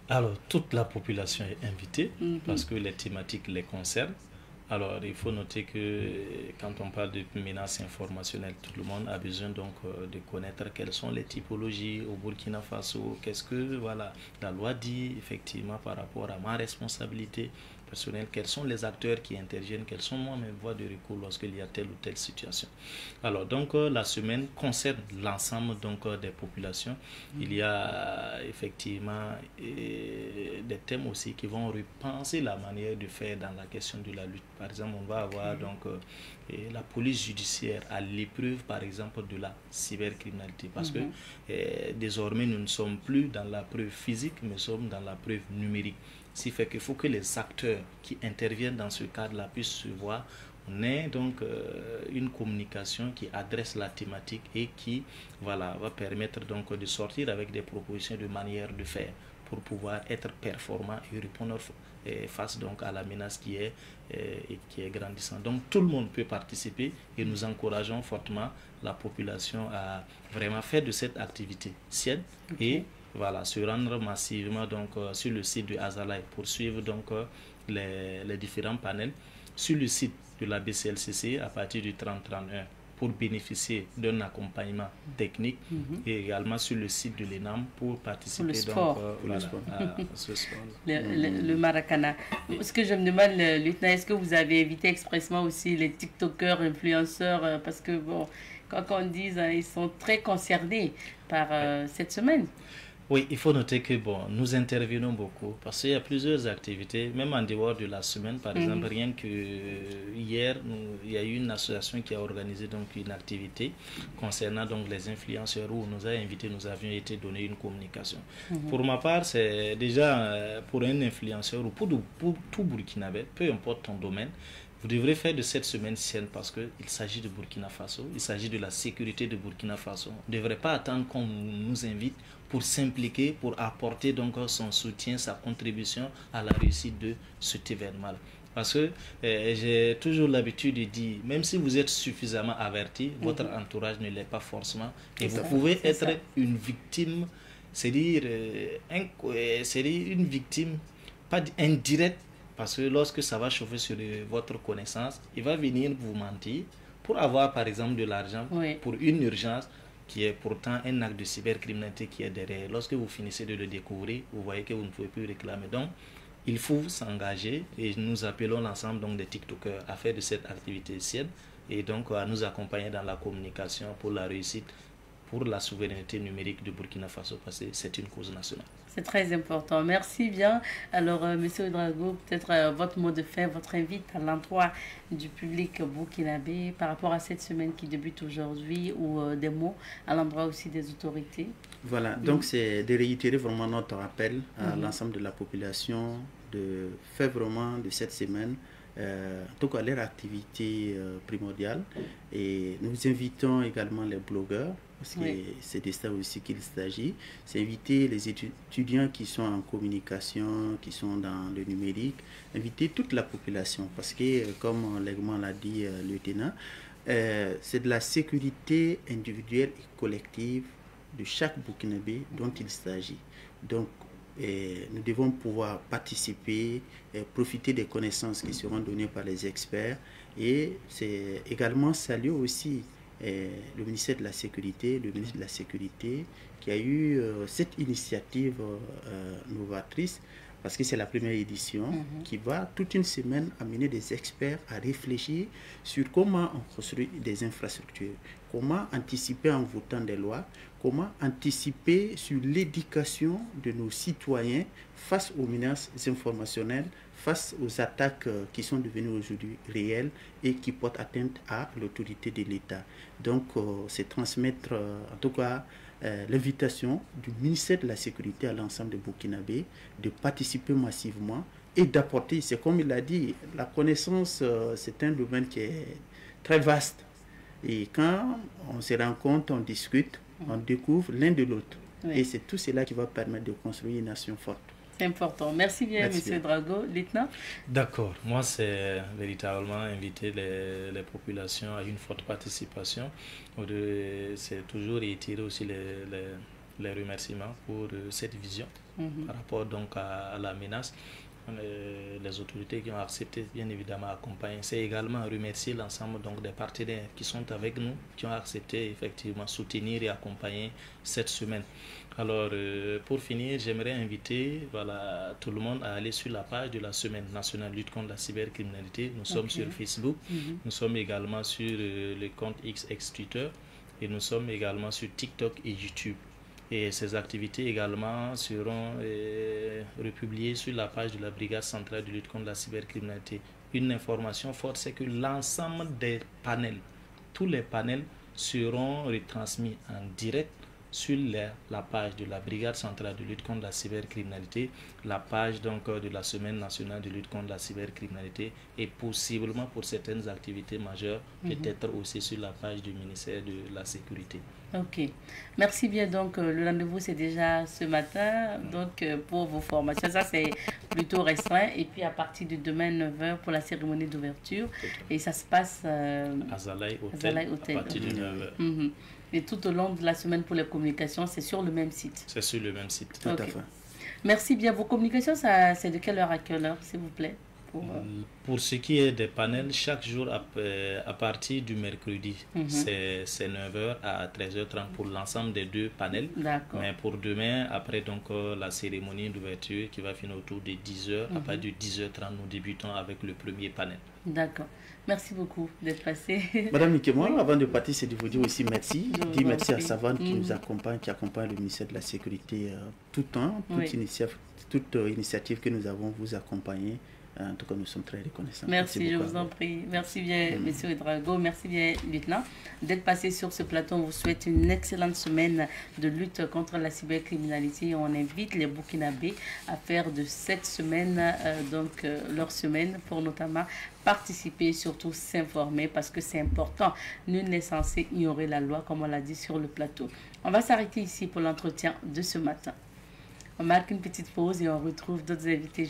Alors, toute la population est invitée parce que les thématiques les concernent. Alors, il faut noter que quand on parle de menaces informationnelles, tout le monde a besoin donc de connaître quelles sont les typologies au Burkina Faso, qu'est-ce que la loi dit effectivement par rapport à ma responsabilité personnelle, quels sont les acteurs qui interviennent, quelles sont moi mes voies de recours lorsqu'il y a telle ou telle situation. Alors donc la semaine concerne l'ensemble donc des populations. Il y a effectivement des thèmes aussi qui vont repenser la manière de faire dans la question de la lutte. Par exemple, on va avoir donc la police judiciaire à l'épreuve par exemple de la cybercriminalité parce que désormais nous ne sommes plus dans la preuve physique mais nous sommes dans la preuve numérique. Ce qui fait qu'il faut que les acteurs qui interviennent dans ce cadre-là puissent se voir. On ait donc une communication qui adresse la thématique et qui va permettre donc de sortir avec des propositions de manière de faire pour pouvoir être performant et répondre face donc à la menace qui est grandissante. Donc tout le monde peut participer et nous encourageons fortement la population à vraiment faire de cette activité sienne et voilà, se rendre massivement donc, sur le site de Azalaï pour suivre donc, les différents panels sur le site de la BCLCC à partir du 30-31 pour bénéficier d'un accompagnement technique et également sur le site de l'ENAM pour participer donc, à ce sport. Le Maracana. Ce que je me demande, lieutenant, est-ce que vous avez invité expressement aussi les TikTokers, influenceurs, parce que bon, quand on dit, ils sont très concernés par cette semaine. Oui, il faut noter que bon, nous intervenons beaucoup parce qu'il y a plusieurs activités, même en dehors de la semaine. Par exemple, rien que hier, il y a eu une association qui a organisé donc une activité concernant donc les influenceurs où on nous a invités, nous avions été donné une communication. Pour ma part, c'est déjà pour un influenceur ou pour tout Burkinabé, peu importe ton domaine, vous devrez faire de cette semaine sienne parce qu'il s'agit de Burkina Faso, il s'agit de la sécurité de Burkina Faso. On ne devrait pas attendre qu'on nous invite pour s'impliquer, pour apporter donc son soutien, sa contribution à la réussite de cet événement. Parce que j'ai toujours l'habitude de dire, même si vous êtes suffisamment averti, votre entourage ne l'est pas forcément. Et vous pouvez être une victime, c'est-à-dire une victime, pas indirecte, parce que lorsque ça va chauffer sur votre connaissance, il va venir vous mentir pour avoir par exemple de l'argent pour une urgence qui est pourtant un acte de cybercriminalité qui est derrière. Lorsque vous finissez de le découvrir, vous voyez que vous ne pouvez plus réclamer. Donc, il faut s'engager et nous appelons l'ensemble donc des TikTokers à faire de cette activité sienne et donc à nous accompagner dans la communication pour la réussite, pour la souveraineté numérique du Burkina Faso, parce que c'est une cause nationale. C'est très important. Merci bien. Alors, Monsieur Ouedraogo, peut-être votre mot de fin, votre invite à l'endroit du public burkinabé par rapport à cette semaine qui débute aujourd'hui ou des mots à l'endroit aussi des autorités. Voilà, donc c'est de réitérer vraiment notre appel à l'ensemble de la population de faire vraiment de cette semaine en tout cas leur activité primordiale. Et nous invitons également les blogueurs, parce que c'est de ça aussi qu'il s'agit. C'est inviter les étudiants qui sont en communication, qui sont dans le numérique, inviter toute la population, parce que comme l'également l'a dit le lieutenant, c'est de la sécurité individuelle et collective de chaque Burkinabé dont il s'agit. Donc, nous devons pouvoir participer, profiter des connaissances qui seront données par les experts, et c'est également saluer aussi le ministère de la Sécurité, le ministre de la Sécurité qui a eu cette initiative novatrice, parce que c'est la première édition qui va toute une semaine amener des experts à réfléchir sur comment on construit des infrastructures, comment anticiper en votant des lois, comment anticiper sur l'éducation de nos citoyens face aux menaces informationnelles, face aux attaques qui sont devenues aujourd'hui réelles et qui portent atteinte à l'autorité de l'État. Donc, c'est transmettre en tout cas l'invitation du ministère de la Sécurité à l'ensemble des Burkinabés de participer massivement et d'apporter, c'est comme il l'a dit, la connaissance, c'est un domaine qui est très vaste. Et quand on se rencontre, on discute, on découvre l'un de l'autre. Et c'est tout cela qui va permettre de construire une nation forte. C'est important. Merci bien, M. Ouedraogo. Lieutenant? D'accord. Moi, c'est véritablement inviter les populations à une forte participation. C'est toujours réitérer aussi les remerciements pour cette vision par rapport donc à la menace. Les autorités qui ont accepté, bien évidemment, accompagner. C'est également remercier l'ensemble donc des partenaires qui sont avec nous, qui ont accepté effectivement soutenir et accompagner cette semaine. Alors, pour finir, j'aimerais inviter tout le monde à aller sur la page de la Semaine nationale lutte contre la cybercriminalité. Nous sommes sur Facebook, nous sommes également sur le compte X Twitter et nous sommes également sur TikTok et YouTube. Et ces activités également seront republiées sur la page de la Brigade centrale de lutte contre la cybercriminalité. Une information forte, c'est que l'ensemble des panels, tous les panels seront retransmis en direct sur la page de la Brigade centrale de lutte contre la cybercriminalité, la page donc de la Semaine nationale de lutte contre la cybercriminalité et possiblement pour certaines activités majeures, peut-être aussi sur la page du ministère de la Sécurité. Ok. Merci bien. Donc, le rendez-vous, c'est déjà ce matin. Donc, pour vos formations, ça, c'est plutôt restreint. Et puis, à partir de demain, 9h, pour la cérémonie d'ouverture. Et ça se passe à Zalaï Hôtel, à partir de 9h. Et tout au long de la semaine pour les communications, c'est sur le même site. C'est sur le même site. Tout à fait. Merci bien. Vos communications, c'est de quelle heure à quelle heure, s'il vous plaît? Pour ce qui est des panels, chaque jour à partir du mercredi, c'est 9h à 13h30 pour l'ensemble des 2 panels. Mais pour demain, après donc la cérémonie d'ouverture qui va finir autour de 10h, à partir de 10h30, nous débutons avec le premier panel. D'accord. Merci beaucoup d'être passé. Madame Nikema, avant de partir, c'est de vous dire aussi merci. Dire merci à Savane qui nous accompagne, qui accompagne le ministère de la Sécurité tout le temps. Toute initiative que nous avons, vous accompagner. En tout cas, nous sommes très reconnaissants. Merci, je vous en prie. Merci bien, Monsieur Ouedraogo. Merci bien, lieutenant, d'être passé sur ce plateau. On vous souhaite une excellente semaine de lutte contre la cybercriminalité. On invite les Burkinabés à faire de cette semaine, leur semaine, pour notamment participer et surtout s'informer parce que c'est important. Nul n'est censé ignorer la loi, comme on l'a dit sur le plateau. On va s'arrêter ici pour l'entretien de ce matin. On marque une petite pause et on retrouve d'autres invités.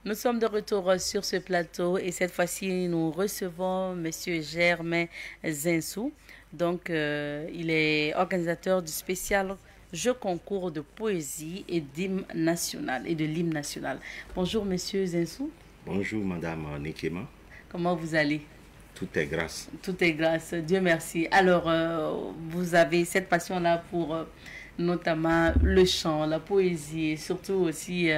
Nous sommes de retour sur ce plateau et cette fois-ci, nous recevons M. Germain Zinsou. Donc, il est organisateur du spécial jeu concours de poésie et d'hymne national et de l'hymne national. Bonjour, M. Zinsou. Bonjour, Madame Nikema. Comment vous allez? Tout est grâce. Tout est grâce, Dieu merci. Alors, vous avez cette passion-là pour... notamment le chant, la poésie et surtout aussi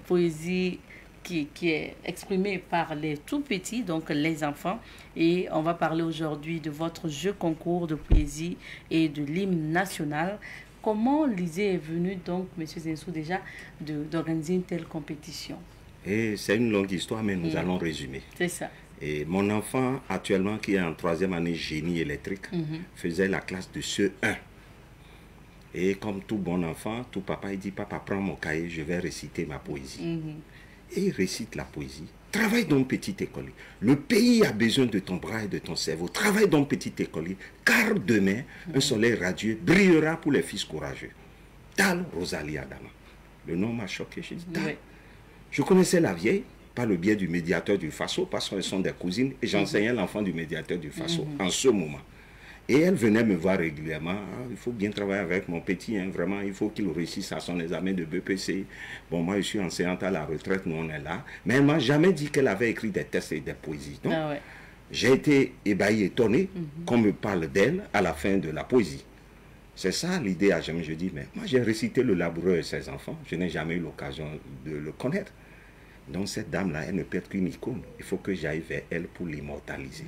poésie qui est exprimée par les tout petits, donc les enfants. Et on va parler aujourd'hui de votre jeu concours de poésie et de l'hymne national. Comment l'idée est venue donc, M. Zinsou, déjà, d'organiser une telle compétition? Et c'est une longue histoire, mais nous allons résumer. C'est ça. Et mon enfant, actuellement, qui est en 3e année génie électrique, faisait la classe de CE1. Et comme tout bon enfant, tout papa, il dit, papa, prends mon cahier, je vais réciter ma poésie. Et il récite la poésie. Travaille donc, petit écolier. Le pays a besoin de ton bras et de ton cerveau. Travaille donc, petit écolier, car demain, un soleil radieux brillera pour les fils courageux. Tal Rosalie Adama. Le nom m'a choqué. Je dis, Tal. Je connaissais la vieille par le biais du médiateur du Faso, parce qu'elles sont des cousines, et j'enseignais l'enfant du médiateur du Faso en ce moment. Et elle venait me voir régulièrement. Ah, il faut bien travailler avec mon petit, hein, vraiment, il faut qu'il réussisse à son examen de BPC. Bon, moi, je suis enseignante à la retraite, nous, on est là. Mais elle ne m'a jamais dit qu'elle avait écrit des textes et des poésies. Donc, j'ai été ébahi, étonné qu'on me parle d'elle à la fin de la poésie. C'est ça l'idée à jamais. Je dis, mais moi, j'ai récité Le Laboureur et ses enfants. Je n'ai jamais eu l'occasion de le connaître. Donc cette dame-là, elle ne peut être qu'une icône. Il faut que j'aille vers elle pour l'immortaliser.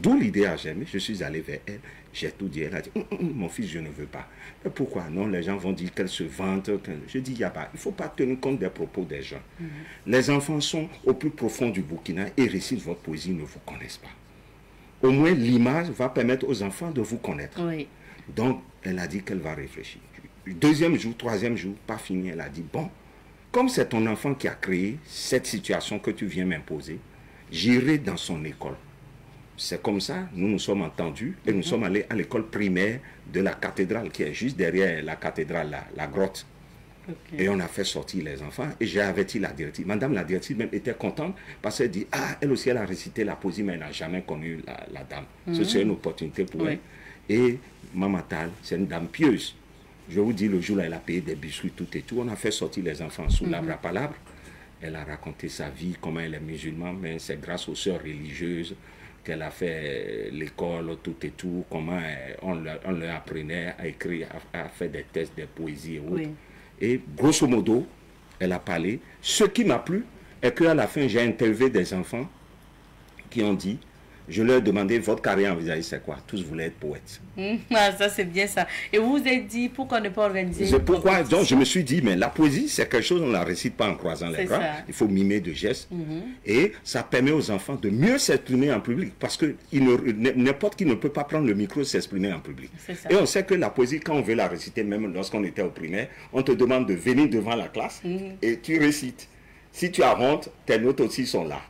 D'où l'idée à jamais. Je suis allé vers elle, j'ai tout dit. Elle a dit, mon fils, je ne veux pas. Mais pourquoi non? Les gens vont dire qu'elle se vante. Je dis, il ne faut pas tenir compte des propos des gens. Les enfants sont au plus profond du Burkina et récitent votre poésie, ne vous connaissent pas. Au moins, l'image va permettre aux enfants de vous connaître. Donc, elle a dit qu'elle va réfléchir. 2e jour, 3e jour, pas fini, elle a dit, bon, comme c'est ton enfant qui a créé cette situation que tu viens m'imposer, j'irai dans son école. C'est comme ça, nous nous sommes entendus et nous sommes allés à l'école primaire de la cathédrale qui est juste derrière la cathédrale, la grotte. Et on a fait sortir les enfants et j'ai averti la directrice. Madame la directrice même était contente parce qu'elle dit, ah, elle aussi elle a récité la poésie mais elle n'a jamais connu la dame. C'est une opportunité pour elle. Et Maman Tal, c'est une dame pieuse. Je vous dis, le jour-là, elle a payé des biscuits, tout et tout. On a fait sortir les enfants sous l'arbre à palabres. Elle a raconté sa vie, comment elle est musulmane, mais c'est grâce aux sœurs religieuses qu'elle a fait l'école, tout et tout, comment on leur apprenait à écrire, à faire des tests, des poésies et autres. Et grosso modo, elle a parlé. Ce qui m'a plu est qu'à la fin, j'ai interviewé des enfants qui ont dit, Je leur ai demandé, votre carrière envisagée, c'est quoi? Tous voulaient être poètes. Ça, c'est bien ça. Et vous vous êtes dit, pourquoi ne pas organiser C'est pourquoi, donc, je me suis dit, mais la poésie, c'est quelque chose, on ne la récite pas en croisant les bras. Il faut mimer de gestes. Et ça permet aux enfants de mieux s'exprimer en public. Parce que n'importe qui ne peut pas prendre le micro et s'exprimer en public. Et on sait que la poésie, quand on veut la réciter, même lorsqu'on était au primaire, on te demande de venir devant la classe et tu récites. Si tu as honte, tes notes aussi sont là.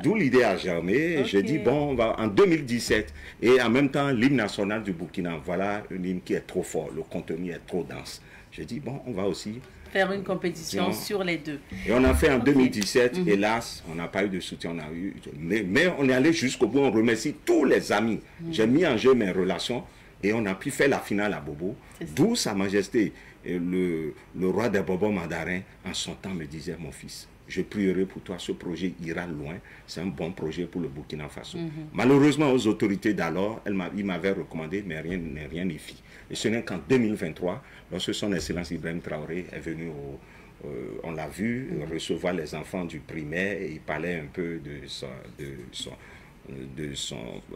D'où l'idée a germé. J'ai dit, bon, on va en 2017. Et en même temps, l'hymne national du Burkina, voilà un hymne qui est trop fort. Le contenu est trop dense. J'ai dit, bon, on va aussi faire une compétition sur les deux. Et on a fait en 2017. Hélas, on n'a pas eu de soutien. On a eu, mais on est allé jusqu'au bout. On remercie tous les amis. J'ai mis en jeu mes relations. Et on a pu faire la finale à Bobo. D'où Sa Majesté, le roi des Bobos mandarins, en son temps me disait, mon fils, je prierai pour toi, ce projet ira loin, c'est un bon projet pour le Burkina Faso. Malheureusement, aux autorités d'alors, ils m'avaient recommandé, mais rien n'y fit. Et ce n'est qu'en 2023, lorsque son Excellence Ibrahim Traoré est venu, on l'a vu, recevoir les enfants du primaire, et il parlait un peu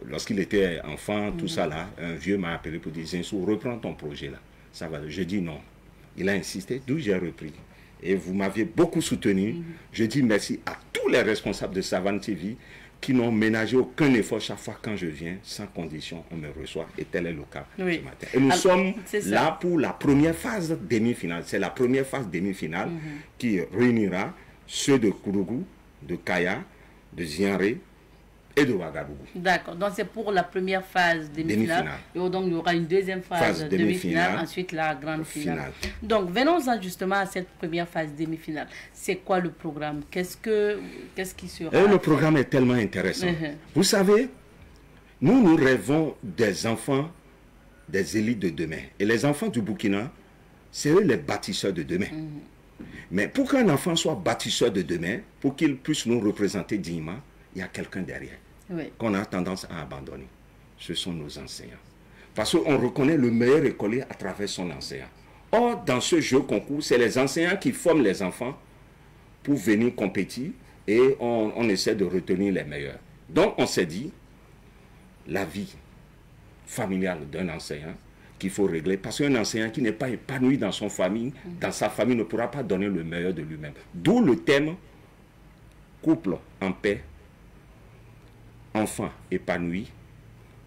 lorsqu'il était enfant, tout ça là, un vieux m'a appelé pour dire, Zinsou, reprends ton projet là, ça va. Je dis non. Il a insisté, d'où j'ai repris. Et vous m'aviez beaucoup soutenu. Je dis merci à tous les responsables de Savane TV qui n'ont ménagé aucun effort chaque fois quand je viens, sans condition, on me reçoit. Et tel est le cas ce matin. Et nous sommes là pour la première phase demi-finale. C'est la première phase demi-finale qui réunira ceux de Kourougou, de Kaya, de Zianré et de Ouagadougou. D'accord, donc c'est pour la première phase demi-finale. Et donc il y aura une deuxième phase demi-finale, ensuite la grande finale. Donc venons-en justement à cette première phase demi-finale. C'est quoi le programme? Qu'est-ce qui sera? Le programme est tellement intéressant. Vous savez, nous rêvons des enfants, des élites de demain. Et les enfants du Burkina, c'est eux les bâtisseurs de demain. Mais pour qu'un enfant soit bâtisseur de demain, pour qu'il puisse nous représenter dignement, il y a quelqu'un derrière qu'on a tendance à abandonner. Ce sont nos enseignants. Parce qu'on reconnaît le meilleur écolier à travers son enseignant. Or, dans ce jeu concours, c'est les enseignants qui forment les enfants pour venir compétir et on essaie de retenir les meilleurs. Donc, on s'est dit, la vie familiale d'un enseignant qu'il faut régler, parce qu'un enseignant qui n'est pas épanoui dans son famille, dans sa famille, ne pourra pas donner le meilleur de lui-même. D'où le thème couple en paix, enfants épanouis,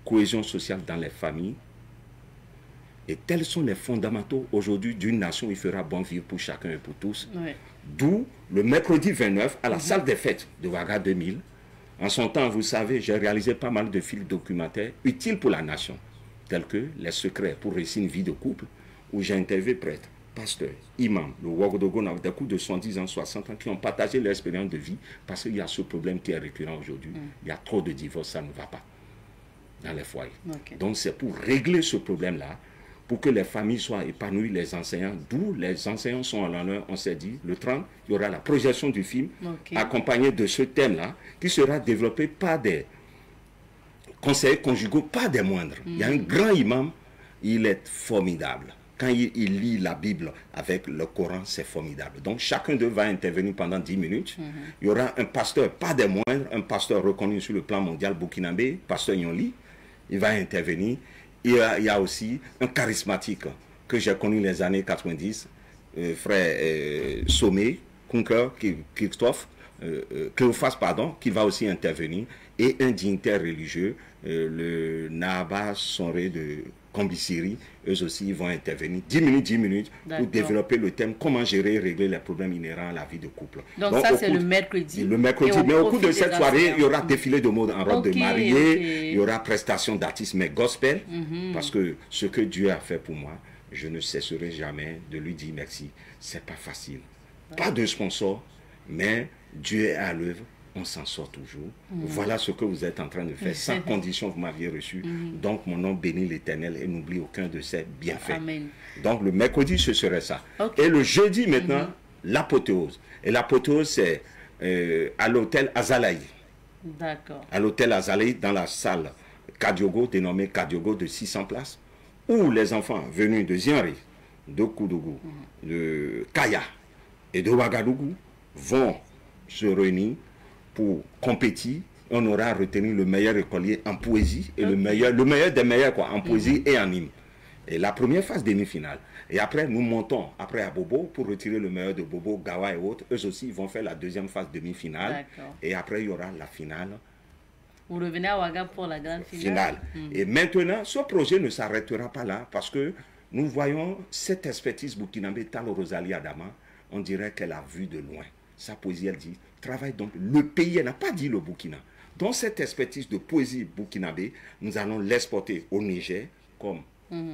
cohésion sociale dans les familles. Et tels sont les fondamentaux aujourd'hui d'une nation où il fera bon vivre pour chacun et pour tous. D'où le mercredi 29 à la salle des fêtes de Ouaga 2000. En son temps, vous savez, j'ai réalisé pas mal de films documentaires utiles pour la nation, tels que Les secrets pour réussir une vie de couple, où j'ai interviewé prêtres, pasteurs, imams, le Ouagadougou, des coups de 70 ans, 60 ans, qui ont partagé leur expérience de vie, parce qu'il y a ce problème qui est récurrent aujourd'hui. Il y a trop de divorces, ça ne va pas dans les foyers. Donc c'est pour régler ce problème-là, pour que les familles soient épanouies, les enseignants, d'où les enseignants sont à l'honneur. On s'est dit, le 30, il y aura la projection du film, accompagné de ce thème-là, qui sera développé par des conseillers conjugaux, pas des moindres. Il y a un grand imam, il est formidable. Quand il lit la Bible avec le Coran, c'est formidable. Donc chacun d'eux va intervenir pendant 10 minutes. Il y aura un pasteur, pas des moindres, un pasteur reconnu sur le plan mondial burkinabé, pasteur Yonli, il va intervenir. Il y a aussi un charismatique que j'ai connu les années 90, frère Sommet, Kunker, Christophe, Cléophas, pardon, qui va aussi intervenir, et un dignitaire religieux, le Nahaba Sonré de Kombisiri, eux aussi ils vont intervenir 10 minutes pour développer le thème comment gérer et régler les problèmes inhérents à la vie de couple. Donc ça c'est le mercredi. Le mercredi, mais au cours de cette soirée, il y aura défilé de mode en robe de mariée, il y aura prestation d'artistes mais gospel, parce que ce que Dieu a fait pour moi, je ne cesserai jamais de lui dire merci. C'est pas facile. Pas de sponsor, mais Dieu est à l'œuvre. On s'en sort toujours. Voilà ce que vous êtes en train de faire. Sans condition, vous m'aviez reçu. Donc, mon nom bénit l'Éternel et n'oublie aucun de ses bienfaits. Amen. Donc, le mercredi, ce serait ça. Et le jeudi, maintenant, l'apothéose. Et l'apothéose, c'est à l'hôtel Azalaï. D'accord. À l'hôtel Azalaï, dans la salle Kadiogo, dénommée Kadiogo, de 600 places, où les enfants venus de Zianré, de Koudougou, de Kaya et de Ouagadougou vont se réunir pour compétir On aura retenu le meilleur écolier en poésie et le meilleur des meilleurs quoi, en poésie et en hymne. Et la première phase demi-finale. Et après, nous montons après à Bobo pour retirer le meilleur de Bobo, Gawa et autres. Eux aussi, ils vont faire la deuxième phase demi-finale. Et après, il y aura la finale. Vous revenez à Ouaga pour la grande finale. Et maintenant, ce projet ne s'arrêtera pas là parce que nous voyons cette expertise burkinabé, Talo Rosalie Adama, on dirait qu'elle a vu de loin. Sa poésie, elle dit, travaille donc. Le pays, elle n'a pas dit le Burkina. Dans cette expertise de poésie burkinabé, nous allons l'exporter au Niger comme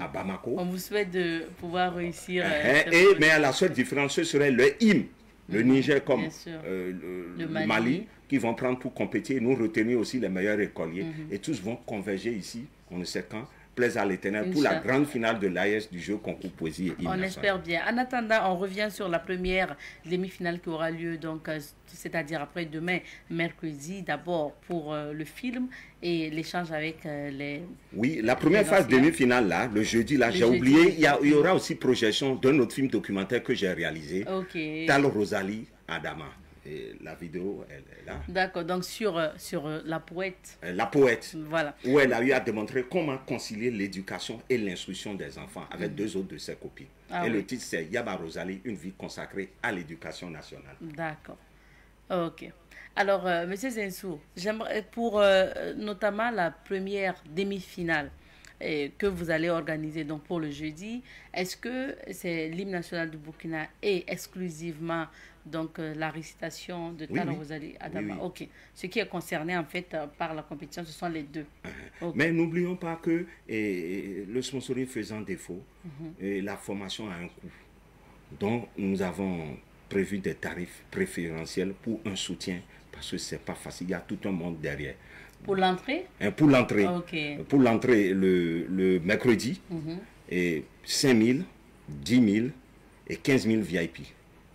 à Bamako. On vous souhaite de pouvoir réussir. Mais la seule différence, ce serait le hymne. Le Niger comme le Mali, qui vont prendre pour compétir, nous retenir aussi les meilleurs écoliers. Et tous vont converger ici, on ne sait quand, plaise à l'Éternel, pour la grande finale de l'AES du jeu concours poésie et hymne. On espère bien. En attendant, on revient sur la première demi-finale qui aura lieu, donc c'est-à-dire après demain, mercredi, d'abord pour le film et l'échange avec les... Oui, la première phase demi-finale, là, le jeudi, là, j'ai oublié, il y aura aussi projection d'un autre film documentaire que j'ai réalisé, Talo Rosalie Adama. Et la vidéo, elle est là. D'accord, donc sur la poète. La poète. Voilà. Où elle a eu à démontrer comment concilier l'éducation et l'instruction des enfants avec deux autres de ses copines. Le titre, c'est Yaba Rosalie, une vie consacrée à l'éducation nationale. D'accord. Ok. Alors, Monsieur Zensou, j'aimerais pour notamment la première demi-finale que vous allez organiser donc pour le jeudi, est-ce que c'est l'hymne national du Burkina et exclusivement donc la récitation de Talo Rosalie Adama? Ok. Ce qui est concerné en fait par la compétition, ce sont les deux. Mais n'oublions pas que le sponsoring faisant défaut, la formation a un coût. Donc nous avons prévu des tarifs préférentiels pour un soutien parce que c'est pas facile, il y a tout un monde derrière. Pour l'entrée? Pour l'entrée. Pour l'entrée le mercredi, et 5 000, 10 000 et 15 000 VIP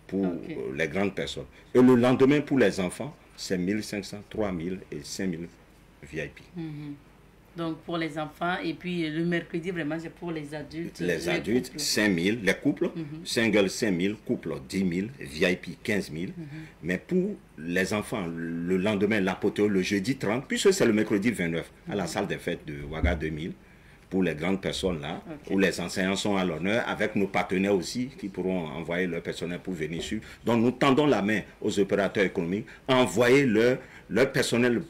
pour les grandes personnes. Et le lendemain, pour les enfants, c'est 1 500, 3 000 et 5 000 VIP. Donc pour les enfants, et puis le mercredi, vraiment, c'est pour les adultes. Les adultes, 5 000, les couples, single 5 000, couple 10 000, VIP 15 000. Mais pour les enfants, le lendemain, l'apothéose, le jeudi 30, puisque c'est le mercredi 29, à la salle des fêtes de Ouaga 2000, pour les grandes personnes là, où les enseignants sont à l'honneur, avec nos partenaires aussi, qui pourront envoyer leur personnel pour venir suivre. Donc nous tendons la main aux opérateurs économiques, à envoyer leur personnel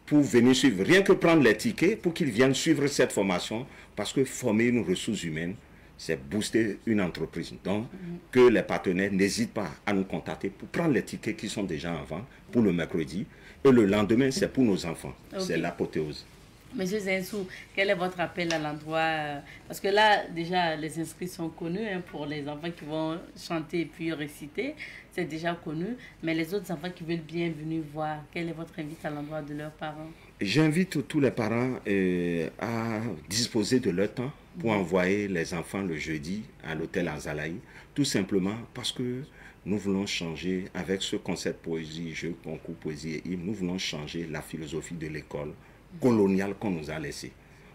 pour venir suivre, rien que prendre les tickets pour qu'ils viennent suivre cette formation, parce que former une ressource humaine, c'est booster une entreprise. Donc, que les partenaires n'hésitent pas à nous contacter pour prendre les tickets qui sont déjà en vente pour le mercredi. Et le lendemain, c'est pour nos enfants. C'est l'apothéose. Monsieur Zensou, quel est votre appel à l'endroit? Parce que là, déjà, les inscrits sont connus pour les enfants qui vont chanter et puis réciter. C'est déjà connu. Mais les autres enfants qui veulent bien venir voir, quel est votre invite à l'endroit de leurs parents? J'invite tous les parents à disposer de leur temps pour envoyer les enfants le jeudi à l'hôtel Azalaï. Tout simplement parce que nous voulons changer, avec ce concept poésie, jeu, concours, poésie et hymne, nous voulons changer la philosophie de l'école coloniale qu'on nous a laissée,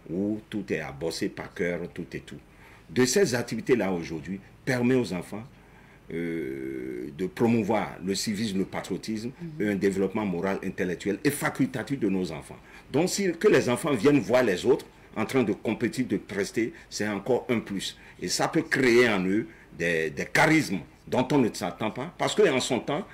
où tout est à bosser par cœur, tout et tout. De ces activités-là aujourd'hui permet aux enfants de promouvoir le civisme, le patriotisme, et un développement moral, intellectuel et facultatif de nos enfants. Donc que les enfants viennent voir les autres en train de compétir, de prester, c'est encore un plus. Et ça peut créer en eux des charismes dont on ne s'attend pas. Parce qu'en son temps,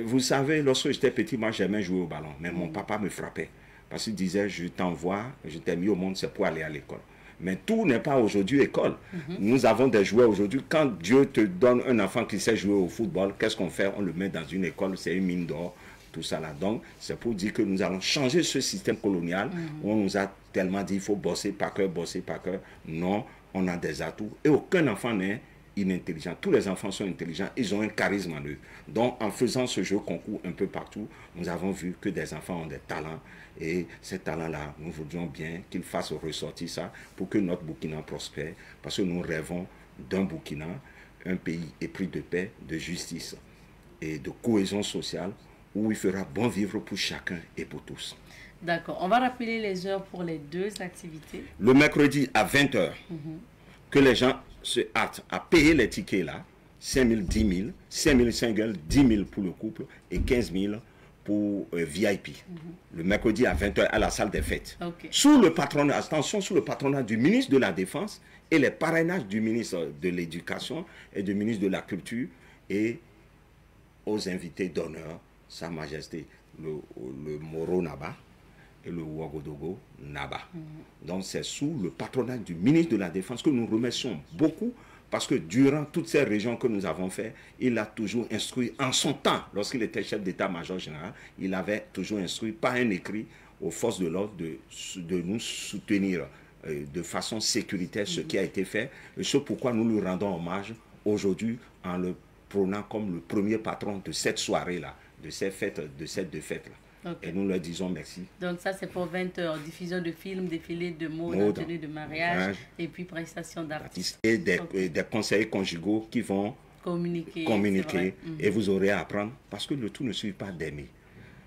vous savez, lorsque j'étais petit, moi j'aimais jouer au ballon, mais mon papa me frappait. Parce qu'il disait, je t'envoie, je t'ai mis au monde, c'est pour aller à l'école. Mais tout n'est pas aujourd'hui école. Nous avons des joueurs aujourd'hui. Quand Dieu te donne un enfant qui sait jouer au football, qu'est-ce qu'on fait? On le met dans une école, c'est une mine d'or, tout ça là. Donc, c'est pour dire que nous allons changer ce système colonial où on nous a tellement dit, il faut bosser par cœur, bosser par cœur. Non, on a des atouts. Et aucun enfant n'est inintelligent. Tous les enfants sont intelligents, ils ont un charisme en eux. Donc, en faisant ce jeu concours un peu partout, nous avons vu que des enfants ont des talents. Et ces talents-là, nous voudrions bien qu'ils fassent ressortir ça pour que notre Burkina prospère. Parce que nous rêvons d'un Burkina, un pays épris de paix, de justice et de cohésion sociale, où il fera bon vivre pour chacun et pour tous. D'accord. On va rappeler les heures pour les deux activités. Le mercredi à 20 h, que les gens se hâtent à payer les tickets là, 5 000, 10 000, 5 000 singles, 10 000 pour le couple et 15 000 pour VIP. Le mercredi à 20 h à la salle des fêtes. Okay. Sous le patronat, attention, sous le patronat du ministre de la Défense et les parrainages du ministre de l'Éducation et du ministre de la Culture et aux invités d'honneur, Sa Majesté le Moro Naba et le Ouagadougou Naba. Donc c'est sous le patronat du ministre de la Défense que nous remercions beaucoup, parce que durant toutes ces régions que nous avons fait, il a toujours instruit en son temps, lorsqu'il était chef d'état-major général, il avait toujours instruit par un écrit aux forces de l'ordre de nous soutenir de façon sécuritaire ce qui a été fait, et ce pourquoi nous lui rendons hommage aujourd'hui en le prônant comme le premier patron de cette soirée-là, de ces fêtes, de cette deux fêtes-là. Okay. Et nous leur disons merci. Donc ça c'est pour 20 h, diffusion de films, défilé de mots, tenue de mariage, et puis prestation d'artistes. Et des conseillers conjugaux qui vont communiquer et vous aurez à apprendre, parce que le tout ne suffit pas d'aimer.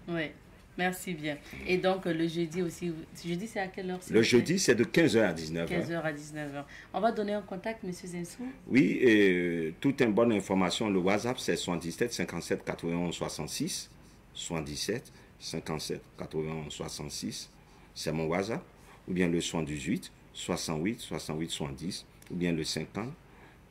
Oui, merci bien. Et donc le jeudi aussi, jeudi c'est à quelle heure? Le jeudi c'est de 15 h à 19 h. 15 h à 19 h. On va donner un contact, M. Zinsou? Oui, toute une bonne information, le WhatsApp c'est 77 57 91 66, 77 57 91 66, c'est mon WhatsApp, ou bien le 78 68 68 70, ou bien le 50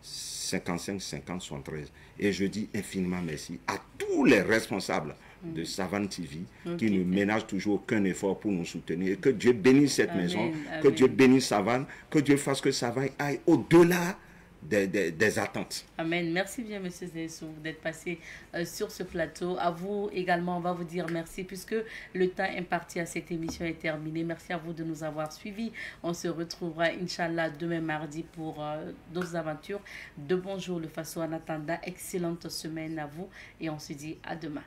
55 50 73. Et je dis infiniment merci à tous les responsables de Savane TV qui ne ménagent toujours aucun effort pour nous soutenir. Et que Dieu bénisse cette maison, que Dieu bénisse Savane, que Dieu fasse que Savane aille au-delà des attentes. Amen. Merci bien, M. Zinsou, d'être passé sur ce plateau. À vous également, on va vous dire merci puisque le temps imparti à cette émission est terminé. Merci à vous de nous avoir suivis. On se retrouvera, Inch'Allah, demain mardi pour d'autres aventures. De bonjour, le Faso. En attendant, excellente semaine à vous et on se dit à demain.